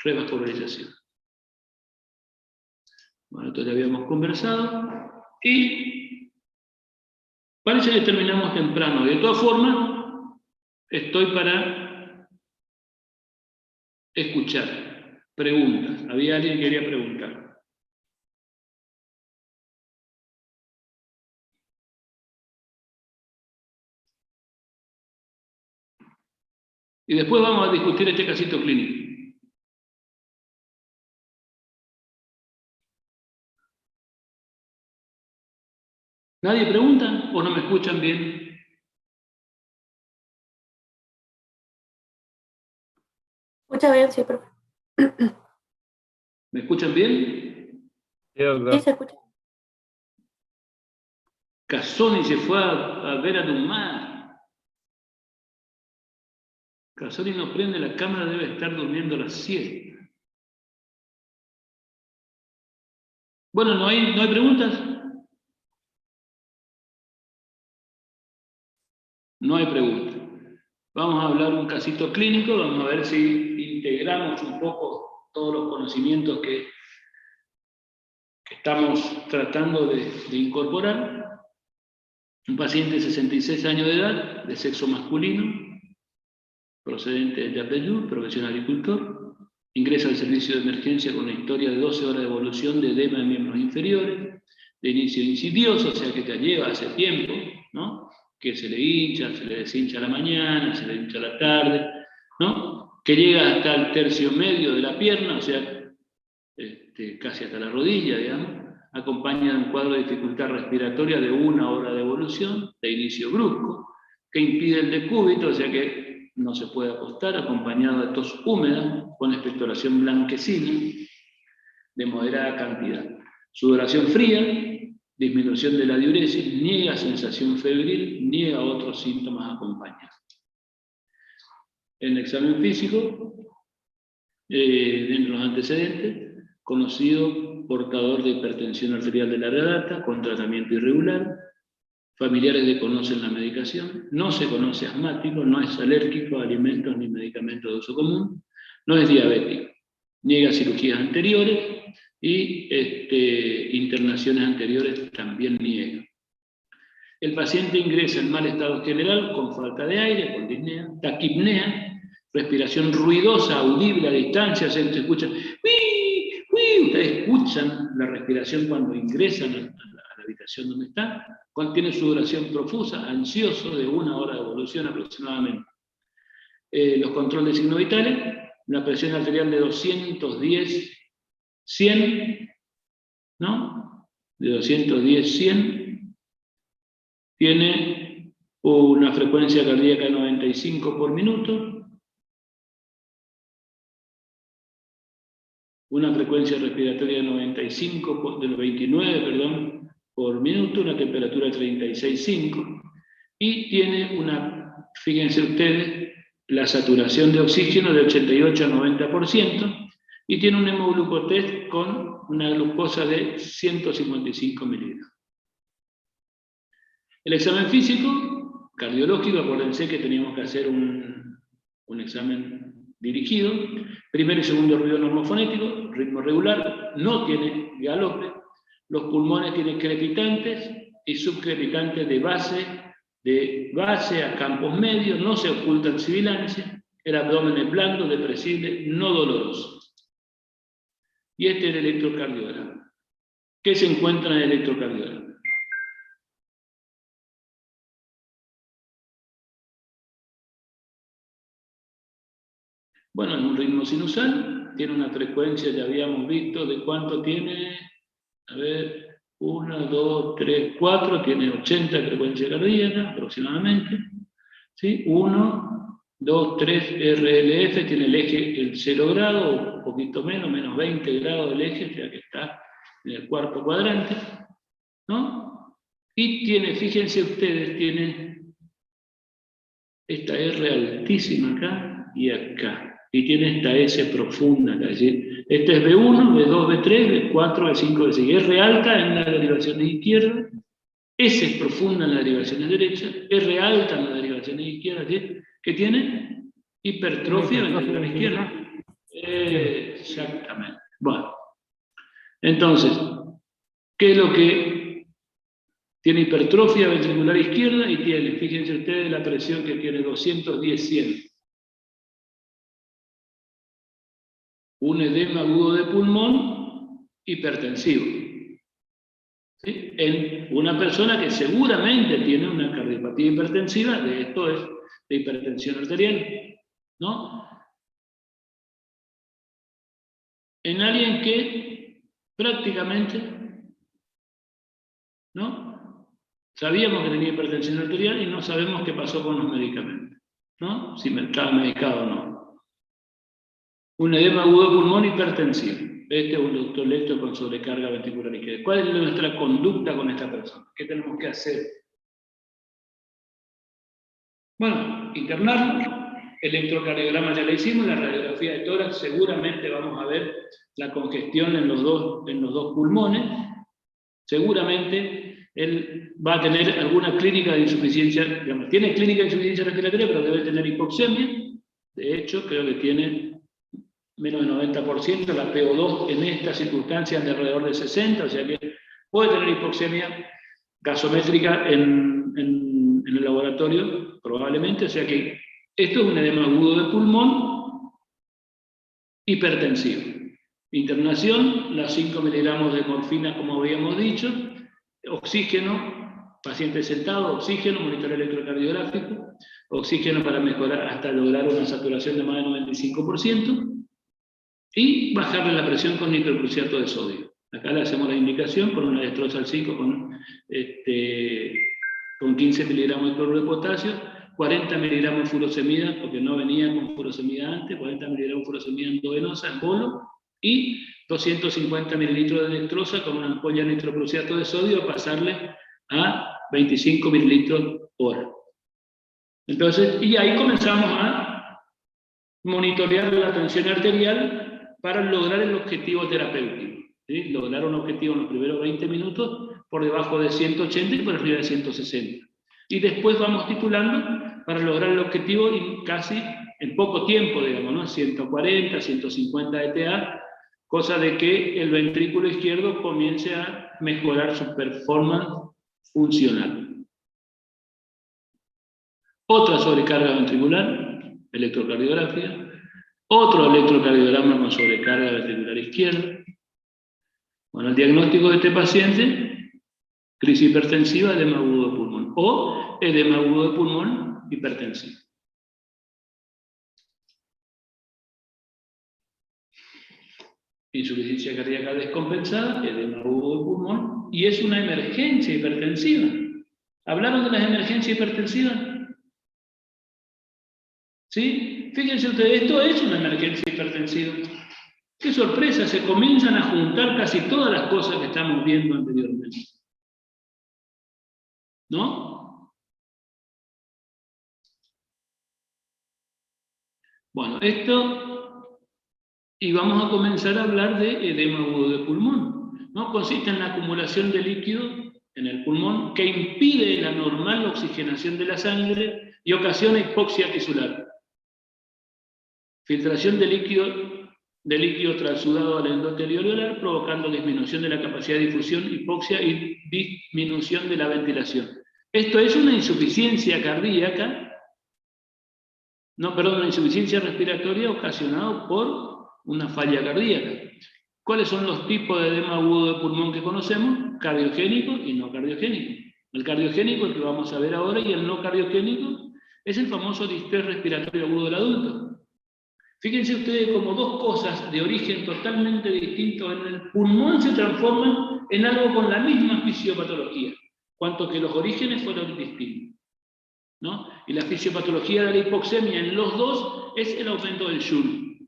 revascularización. Bueno, esto ya habíamos conversado. Y parece que terminamos temprano. De todas formas, estoy para escuchar preguntas. ¿Había alguien que quería preguntar? Y después vamos a discutir este casito clínico. ¿Nadie pregunta o no me escuchan bien? Escucha bien, sí, profe. ¿Me escuchan bien? Sí, doctor. Sí, se escucha. Casoni se fue a ver a Dumar. Casoni no prende la cámara, debe estar durmiendo a las 7. Bueno, ¿no hay preguntas? No hay preguntas. Vamos a hablar un casito clínico, vamos a ver si integramos un poco todos los conocimientos que estamos tratando de incorporar. Un paciente de 66 años de edad, de sexo masculino, procedente de Yapeyú, profesional agricultor, ingresa al servicio de emergencia con una historia de 12 horas de evolución de edema de miembros inferiores, de inicio insidioso, o sea que te lleva hace tiempo, ¿no? Que se le hincha, se le deshincha a la mañana, se le hincha a la tarde, ¿no? Que llega hasta el tercio medio de la pierna, o sea, casi hasta la rodilla, digamos, acompaña de un cuadro de dificultad respiratoria de 1 hora de evolución, de inicio brusco, que impide el decúbito, o sea que no se puede acostar, acompañado de tos húmeda, con expectoración blanquecina, de moderada cantidad. Sudoración fría, disminución de la diuresis, niega sensación febril, niega otros síntomas acompañados. En el examen físico, dentro de los antecedentes, conocido portador de hipertensión arterial de larga data, con tratamiento irregular, familiares desconocen la medicación, no se conoce asmático, no es alérgico a alimentos ni medicamentos de uso común, no es diabético, niega cirugías anteriores y internaciones anteriores también niega. El paciente ingresa en mal estado general, con falta de aire, con disnea, taquipnea, respiración ruidosa, audible a distancia, se escucha, ¡uy! ¡Uy! Ustedes escuchan la respiración cuando ingresan a la habitación donde están, tiene sudoración profusa, ansioso, de 1 hora de evolución aproximadamente. Los controles de signos vitales, una presión arterial de 210, 100, ¿no? De 210, 100, tiene una frecuencia cardíaca de 95 por minuto, una frecuencia respiratoria de 29, perdón, por minuto, una temperatura de 36,5, y tiene fíjense ustedes, la saturación de oxígeno de 88 a 90%, y tiene un hemoglucotest con una glucosa de 155 miligramos. El examen físico, cardiológico, acuérdense que teníamos que hacer un examen dirigido, primer y segundo ruido normofonético, ritmo regular, no tiene galope, los pulmones tienen crepitantes y subcrepitantes de base a campos medios, no se ocultan sibilancias, el abdomen es blando, depresible, no doloroso. Y este es el electrocardiograma. ¿Qué se encuentra en el electrocardiograma? Bueno, es un ritmo sinusal, tiene una frecuencia, ya habíamos visto, de cuánto tiene, a ver, 1, 2, 3, 4, tiene 80 frecuencias cardíacas aproximadamente, ¿sí? 1, 2, 3, RLF, tiene el eje el 0 grado, un poquito menos 20 grados del eje, o sea que está en el cuarto cuadrante, ¿no? Y tiene, fíjense ustedes, tiene esta R altísima acá y acá. Y tiene esta S profunda, es decir, este es B1, B2, B3, B4, B5, B6. R alta en las derivaciones izquierdas, S es profunda en las derivaciones derechas, R alta en las derivaciones izquierdas, es decir, que tiene hipertrofia ventricular izquierda. Exactamente. Bueno, entonces, ¿Qué es lo que tiene? Hipertrofia ventricular izquierda y tiene, fíjense ustedes la presión que tiene, 210/100. Un edema agudo de pulmón hipertensivo. ¿Sí? En una persona que seguramente tiene una cardiopatía hipertensiva, de esto es de hipertensión arterial, ¿no? En alguien que prácticamente, ¿no? Sabíamos que tenía hipertensión arterial y no sabemos qué pasó con los medicamentos, ¿no? Si estaba medicado o no. Un edema agudo de pulmón hipertensivo. Este es un doctor electro con sobrecarga ventricular izquierda. ¿Cuál es nuestra conducta con esta persona? ¿Qué tenemos que hacer? Bueno, internarlo. Electrocardiograma ya le hicimos, la radiografía de tórax, seguramente vamos a ver la congestión en los dos pulmones. Seguramente él va a tener alguna clínica de insuficiencia, digamos, tiene clínica de insuficiencia respiratoria, pero debe tener hipoxemia. De hecho, creo que tiene menos del 90%, la PO2 en estas circunstancias de alrededor de 60, o sea que puede tener hipoxemia gasométrica en el laboratorio, probablemente, o sea que esto es un edema agudo de pulmón hipertensivo. Internación, las 5 miligramos de morfina, como habíamos dicho, oxígeno, paciente sentado, oxígeno, monitoreo electrocardiográfico, oxígeno para mejorar hasta lograr una saturación de más del 95%, y bajarle la presión con nitrocruciato de sodio. Acá le hacemos la indicación con una destrosalcico con 15 miligramos de cloruro de potasio, 40 miligramos de furosemida, porque no venía con furosemida antes, 40 miligramos de furosemida endovenosa en bolo, y 250 mililitros de dextrosa con una ampolla de nitrocruciato de sodio, a pasarle a 25 mililitros hora. Entonces, y ahí comenzamos a monitorear la tensión arterial para lograr el objetivo terapéutico. ¿Sí? Lograr un objetivo en los primeros 20 minutos por debajo de 180 y por arriba de 160. Y después vamos titulando para lograr el objetivo casi en poco tiempo, digamos, ¿no? 140, 150 ETA, cosa de que el ventrículo izquierdo comience a mejorar su performance funcional. Otra sobrecarga ventricular, electrocardiografía. Otro electrocardiograma con sobrecarga ventricular izquierda. Bueno, el diagnóstico de este paciente, crisis hipertensiva, edema agudo de pulmón, o edema agudo de pulmón hipertensivo. Insuficiencia cardíaca descompensada, edema agudo de pulmón, y es una emergencia hipertensiva. ¿Hablaron de las emergencias hipertensivas? ¿Sí? Fíjense ustedes, esto es una emergencia hipertensiva. ¡Qué sorpresa! Se comienzan a juntar casi todas las cosas que estamos viendo anteriormente. ¿No? Bueno, esto, y vamos a comenzar a hablar de edema agudo de pulmón, ¿no? Consiste en la acumulación de líquido en el pulmón que impide la normal oxigenación de la sangre y ocasiona hipoxia tisular. Filtración de líquido transudado al endotelio alveolar, provocando disminución de la capacidad de difusión, hipoxia y disminución de la ventilación. Esto es una insuficiencia cardíaca, una insuficiencia respiratoria ocasionada por una falla cardíaca. ¿Cuáles son los tipos de edema agudo de pulmón que conocemos? Cardiogénico y no cardiogénico. El cardiogénico, el que vamos a ver ahora, y el no cardiogénico es el famoso distrés respiratorio agudo del adulto. Fíjense ustedes como dos cosas de origen totalmente distinto en el pulmón se transforman en algo con la misma fisiopatología, cuanto que los orígenes fueron distintos, ¿no? Y la fisiopatología de la hipoxemia en los dos es el aumento del Joule.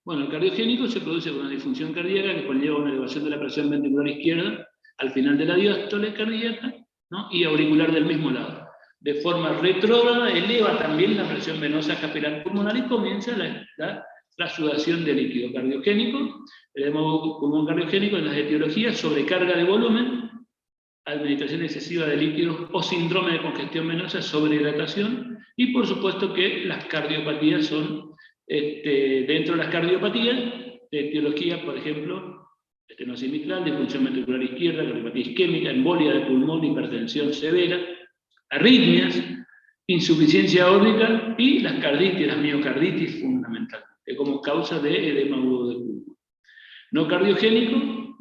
Bueno, el cardiogénico se produce con una disfunción cardíaca que conlleva una elevación de la presión ventricular izquierda al final de la diástole cardíaca, ¿no? Y auricular del mismo lado. De forma retrógrada eleva también la presión venosa capilar pulmonar y comienza la sudación de líquido cardiogénico. El pulmón cardiogénico en las etiologías, sobrecarga de volumen, administración excesiva de líquidos o síndrome de congestión venosa, sobrehidratación, y por supuesto que las cardiopatías son, dentro de las cardiopatías, de etiología, por ejemplo, estenosis mitral, disfunción ventricular izquierda, cardiopatía isquémica, embolia de pulmón, hipertensión severa, arritmias, insuficiencia aórtica y las carditis, las miocarditis fundamentalmente, como causa de edema agudo del pulmón. No cardiogénico,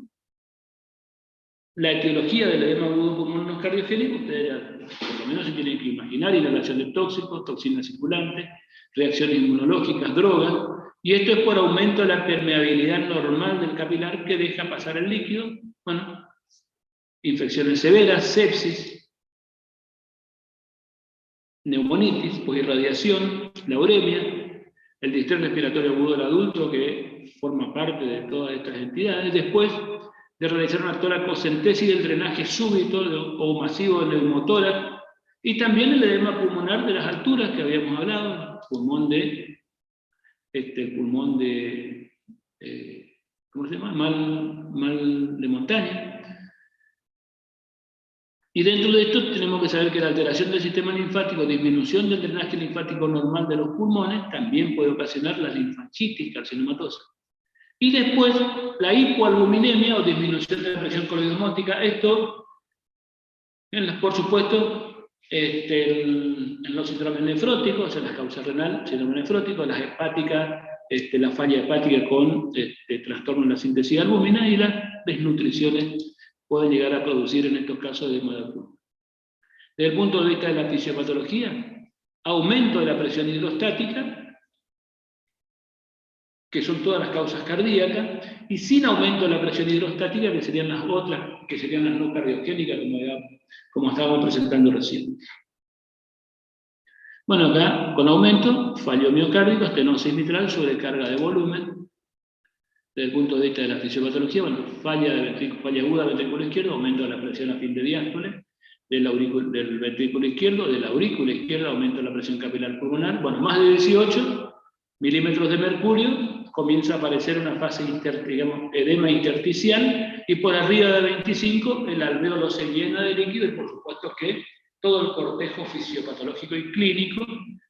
la etiología del edema agudo pulmón no cardiogénico, ustedes por lo menos se tienen que imaginar: inhalación de tóxicos, toxinas circulantes, reacciones inmunológicas, drogas, y esto es por aumento de la permeabilidad normal del capilar que deja pasar el líquido. Bueno, infecciones severas, sepsis, neumonitis, posirradiación, la uremia, el distrés respiratorio agudo del adulto, que forma parte de todas estas entidades, después de realizar una toracocentesis del drenaje súbito o masivo del neumotórax, y también el edema pulmonar de las alturas que habíamos hablado, pulmón de ¿cómo se llama? Mal de montaña. Y dentro de esto tenemos que saber que la alteración del sistema linfático, disminución del drenaje linfático normal de los pulmones, también puede ocasionar la linfangitis carcinomatosa. Y después, la hipoalbuminemia o disminución de la presión coloidosmótica. Esto, por supuesto, en los síndromes nefróticos, en las causas renal, síndrome nefrótico, las hepáticas, la falla hepática con trastorno en la síntesis de albúmina, y las desnutriciones pueden llegar a producir en estos casos edema de pulmón. Desde el punto de vista de la fisiopatología, aumento de la presión hidrostática, que son todas las causas cardíacas, y sin aumento de la presión hidrostática, que serían las otras, que serían las no cardiogénicas, como estábamos presentando recién. Bueno, acá, con aumento, fallo miocárdico, estenosis mitral, sobrecarga de volumen. Desde el punto de vista de la fisiopatología, bueno, falla aguda del ventrículo izquierdo, aumento de la presión a fin de diástole, del ventrículo izquierdo, de la aurícula izquierda, aumento de la presión capilar pulmonar. Bueno, más de 18 milímetros de mercurio, comienza a aparecer una fase, digamos, edema intersticial, y por arriba de 25 el alvéolo se llena de líquido, y por supuesto que todo el cortejo fisiopatológico y clínico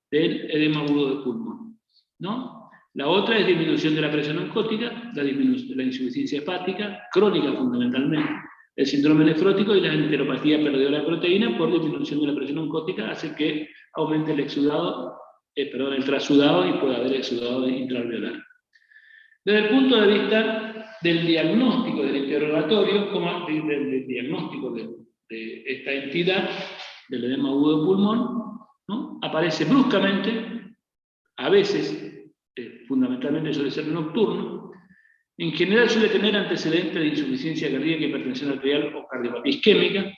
del edema agudo de pulmón, ¿no? La otra es disminución de la presión oncótica, la insuficiencia hepática, crónica fundamentalmente, el síndrome nefrótico y la enteropatía perdedora de proteína por disminución de la presión oncótica hace que aumente el trasudado y pueda haber exudado intraalveolar. Desde el punto de vista del diagnóstico del interrogatorio, como del diagnóstico de esta entidad, del edema agudo de pulmón, ¿no? Aparece bruscamente, a veces, fundamentalmente suele ser nocturno, en general suele tener antecedentes de insuficiencia cardíaca, hipertensión arterial o cardiopatía isquémica,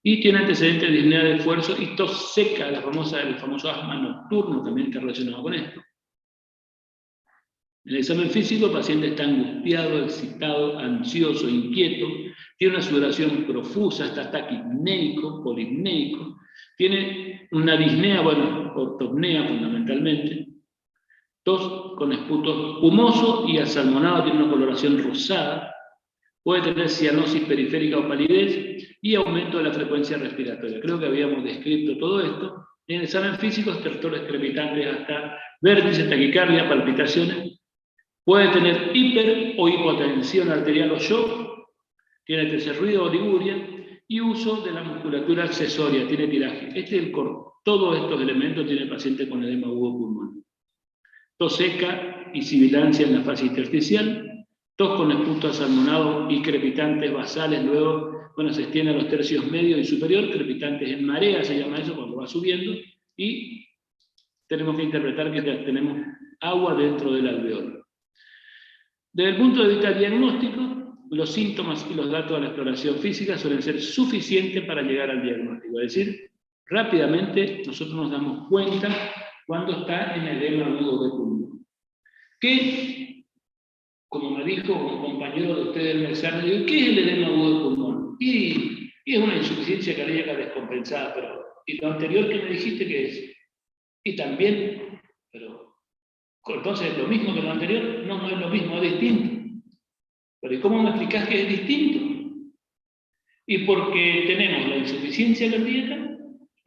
y tiene antecedentes de disnea de esfuerzo y tos seca, el famoso asma nocturno también está relacionado con esto. En el examen físico, el paciente está angustiado, excitado, ansioso, inquieto, tiene una sudoración profusa, está taquipneico, polipneico, tiene una disnea, ortopnea fundamentalmente, tos con esputo humoso y asalmonado, tiene una coloración rosada, puede tener cianosis periférica o palidez y aumento de la frecuencia respiratoria. Creo que habíamos descrito todo esto. En el examen físico, estertores crepitantes hasta vértices, taquicardia, palpitaciones. Puede tener hiper o hipotensión arterial o shock, tiene tercer ruido o oliguria, y uso de la musculatura accesoria, tiene tiraje. Todos estos elementos tiene el paciente con edema agudo pulmonar. Tos seca y sibilancia en la fase intersticial, tos con esputo asalmonado y crepitantes basales, luego se extiende a los tercios medio y superior, crepitantes en marea, se llama eso cuando va subiendo, y tenemos que interpretar que tenemos agua dentro del alveolo. Desde el punto de vista diagnóstico, los síntomas y los datos de la exploración física suelen ser suficientes para llegar al diagnóstico. Es decir, rápidamente nosotros nos damos cuenta cuando está en edema agudo de pulmón. Que, como me dijo un compañero de ustedes en el examen, ¿qué es el edema agudo de pulmón? Y es una insuficiencia cardíaca descompensada, pero ¿y lo anterior que me dijiste qué es? Y también, pero entonces, ¿lo mismo que lo anterior? No, no es lo mismo, es distinto. Pero ¿y cómo me explicás que es distinto? Y porque tenemos la insuficiencia cardíaca,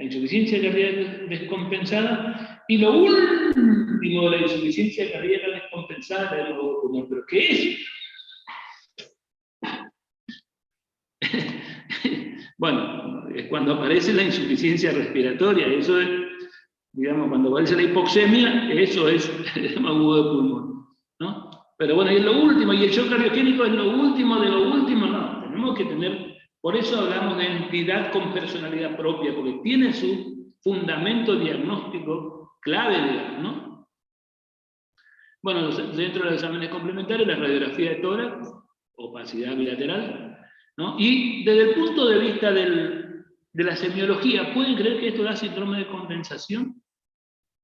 la insuficiencia cardíaca descompensada, y lo último de la insuficiencia cardíaca descompensada, el edema agudo de pulmón. ¿Pero qué es? Bueno, es cuando aparece la insuficiencia respiratoria, eso es, digamos, cuando aparece la hipoxemia, eso es el edema agudo de pulmón, ¿no? Pero bueno, y es lo último, y el shock cardiogénico es lo último de lo último, no, tenemos que tener, por eso hablamos de entidad con personalidad propia, porque tiene su fundamento diagnóstico clave, digamos, ¿no? Bueno, dentro de los exámenes complementarios, la radiografía de tórax, opacidad bilateral, ¿no? Y desde el punto de vista de la semiología, ¿pueden creer que esto da síndrome de condensación?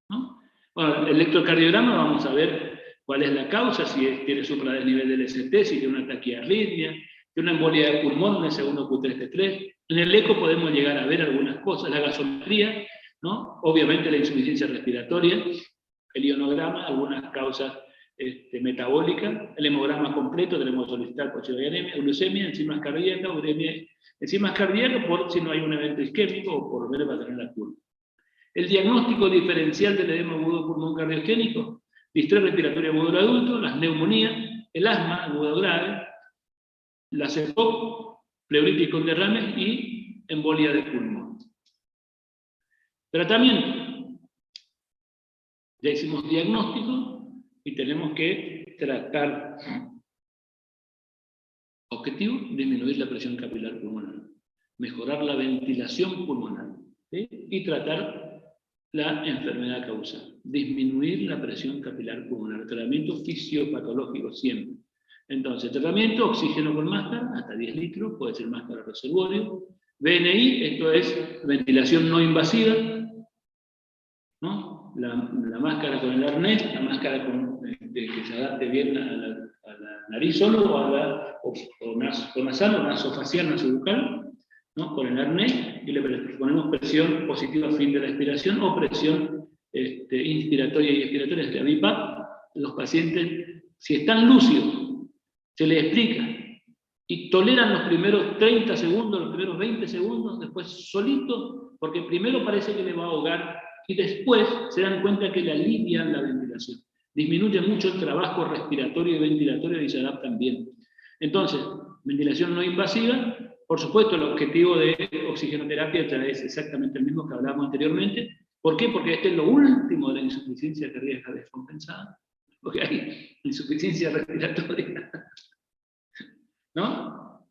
¿No? Bueno, el electrocardiograma vamos a ver cuál es la causa, si tiene supradesnivel del ST, si tiene una taquiarritmia, tiene una embolia de pulmón, un S1, Q3, T3. En el eco podemos llegar a ver algunas cosas, la gasometría, ¿no? Obviamente la insuficiencia respiratoria, el ionograma, algunas causas metabólicas, el hemograma completo, tenemos solicitar cochidoianemia, glucemia, enzimas cardíacas, uremia, enzimas cardíacas por si no hay un evento isquémico o por ver para tener la curva. El diagnóstico diferencial del edema agudo pulmón cardiogénico, distrés respiratorio agudo del adulto, las neumonías, el asma agudo grave, la CEPOC, pleuritis con derrames y embolia de pulmón. Tratamiento. Ya hicimos diagnóstico y tenemos que tratar. Objetivo, disminuir la presión capilar pulmonar, mejorar la ventilación pulmonar, ¿sí? Y tratar la enfermedad causal. Disminuir la presión capilar pulmonar. Tratamiento fisiopatológico siempre. Entonces, tratamiento, oxígeno con máscara, hasta 10 litros, puede ser máscara reservorio. BNI, esto es ventilación no invasiva, ¿no? La máscara con el arnés, la máscara que se adapte bien a la nariz solo, o nasal, o nasofacial, nasobucal, ¿no? Con el arnés, y le ponemos presión positiva a fin de la expiración, o presión inspiratoria y expiratoria, este BiPAP. Los pacientes, si están lúcidos, se les explica, y toleran los primeros 30 segundos, los primeros 20 segundos, después solito, porque primero parece que le va a ahogar, y después se dan cuenta que le alivian la ventilación. Disminuye mucho el trabajo respiratorio y ventilatorio y se adaptan bien. Entonces, ventilación no invasiva, por supuesto el objetivo de oxigenoterapia es exactamente el mismo que hablábamos anteriormente. ¿Por qué? Porque este es lo último de la insuficiencia cardíaca descompensada, porque hay insuficiencia respiratoria, ¿no?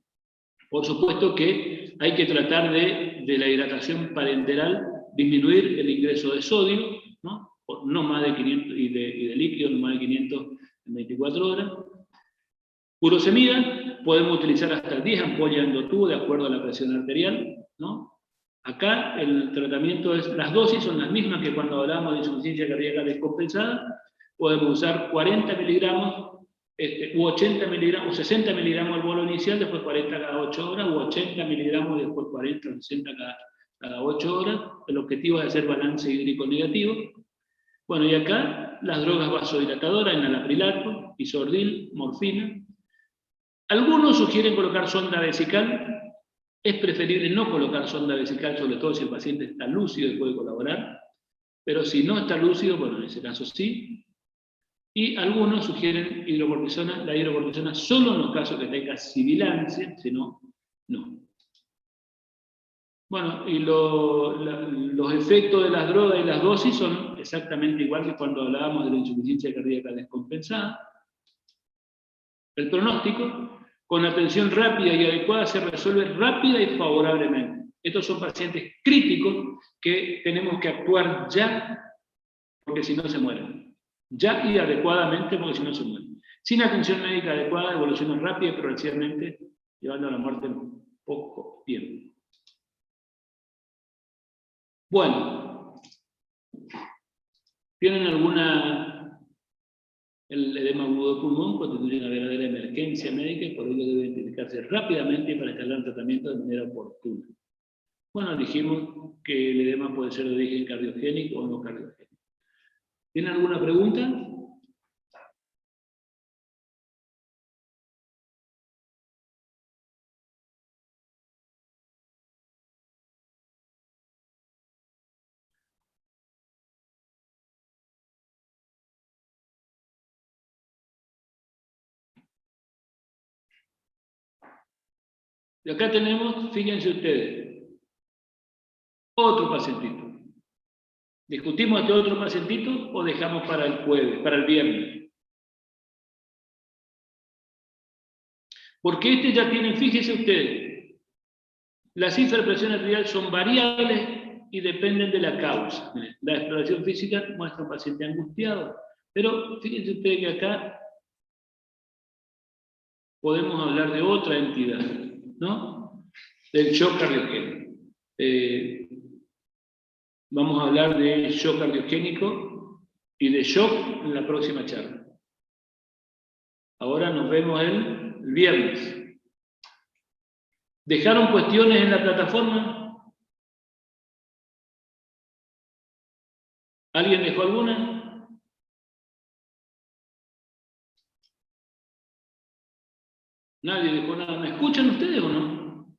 Por supuesto que hay que tratar de la hidratación parenteral, disminuir el ingreso de sodio, ¿no? No más de 500, y de líquido, no más de 500 en 24 horas. Furosemida, podemos utilizar hasta 10 ampollas endotubo de acuerdo a la presión arterial, ¿no? Acá el tratamiento las dosis son las mismas que cuando hablamos de insuficiencia cardíaca descompensada. Podemos usar 40 miligramos, u 80 miligramos, o 60 miligramos al bolo inicial, después 40 cada 8 horas, u 80 miligramos, después 40 o 60 cada 8 horas. El objetivo es hacer balance hídrico negativo. Bueno, y acá las drogas vasodilatadoras, enalaprilato, isordil, morfina. Algunos sugieren colocar sonda vesical. Es preferible no colocar sonda vesical, sobre todo si el paciente está lúcido y puede colaborar. Pero si no está lúcido, bueno, en ese caso sí. Y algunos sugieren hidrocortisona, la hidrocortisona solo en los casos que tenga sibilancia, si no, no. Bueno, y los efectos de las drogas y las dosis son exactamente igual que cuando hablábamos de la insuficiencia cardíaca descompensada. El pronóstico, con atención rápida y adecuada, se resuelve rápida y favorablemente. Estos son pacientes críticos que tenemos que actuar ya, porque si no se mueren. Ya y adecuadamente, porque si no se mueren. Sin atención médica adecuada, evolucionan rápida y progresivamente, llevando a la muerte en poco tiempo. Bueno, ¿tienen alguna? El edema agudo de pulmón constituye una verdadera emergencia médica y por ello debe identificarse rápidamente para instalar un tratamiento de manera oportuna. Bueno, dijimos que el edema puede ser de origen cardiogénico o no cardiogénico. ¿Tienen alguna pregunta? Y acá tenemos, fíjense ustedes, otro pacientito. ¿Discutimos este otro pacientito o dejamos para el jueves, para el viernes? Porque este ya tiene, fíjense ustedes, las cifras de presión arterial son variables y dependen de la causa. La exploración física muestra un paciente angustiado, pero fíjense ustedes que acá podemos hablar de otra entidad, ¿no? Del shock cardiogénico. Vamos a hablar de shock cardiogénico y de shock en la próxima charla. Ahora nos vemos el viernes. ¿Dejaron cuestiones en la plataforma? ¿Alguien dejó alguna? Nadie dejó nada. ¿Me escuchan ustedes o no?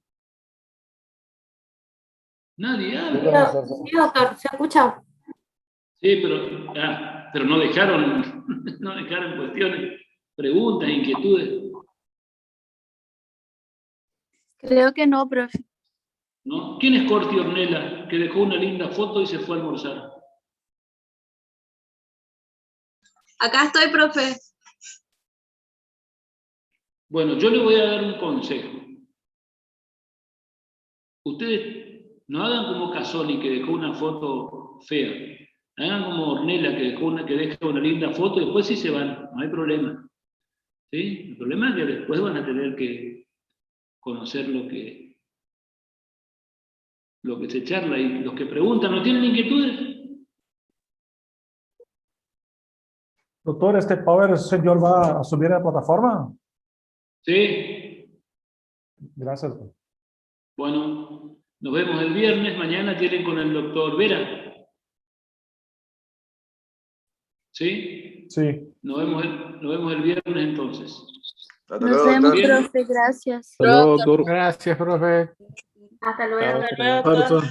Nadie habla. Sí, doctor, ¿se escucha? Sí, pero no dejaron, no dejaron cuestiones, preguntas, inquietudes. Creo que no, profe. ¿No? ¿Quién es Corti Ornella, que dejó una linda foto y se fue a almorzar? Acá estoy, profe. Bueno, yo le voy a dar un consejo. Ustedes no hagan como Casoni, que dejó una foto fea. Hagan como Ornella, que deja una linda foto y después sí se van, no hay problema. ¿Sí? El problema es que después van a tener que conocer lo que se charla y los que preguntan, ¿no tienen inquietudes? Doctor, ¿este Power Señor va a subir a la plataforma? Sí. Gracias. Bueno, nos vemos el viernes. Mañana tienen con el doctor Vera. ¿Sí? Sí. Nos vemos el viernes entonces. Hasta Nos luego, vemos, doctor. profe. Gracias. Hasta luego, doctor. Gracias, profe. Hasta luego. Chao.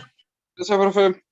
Gracias, profe.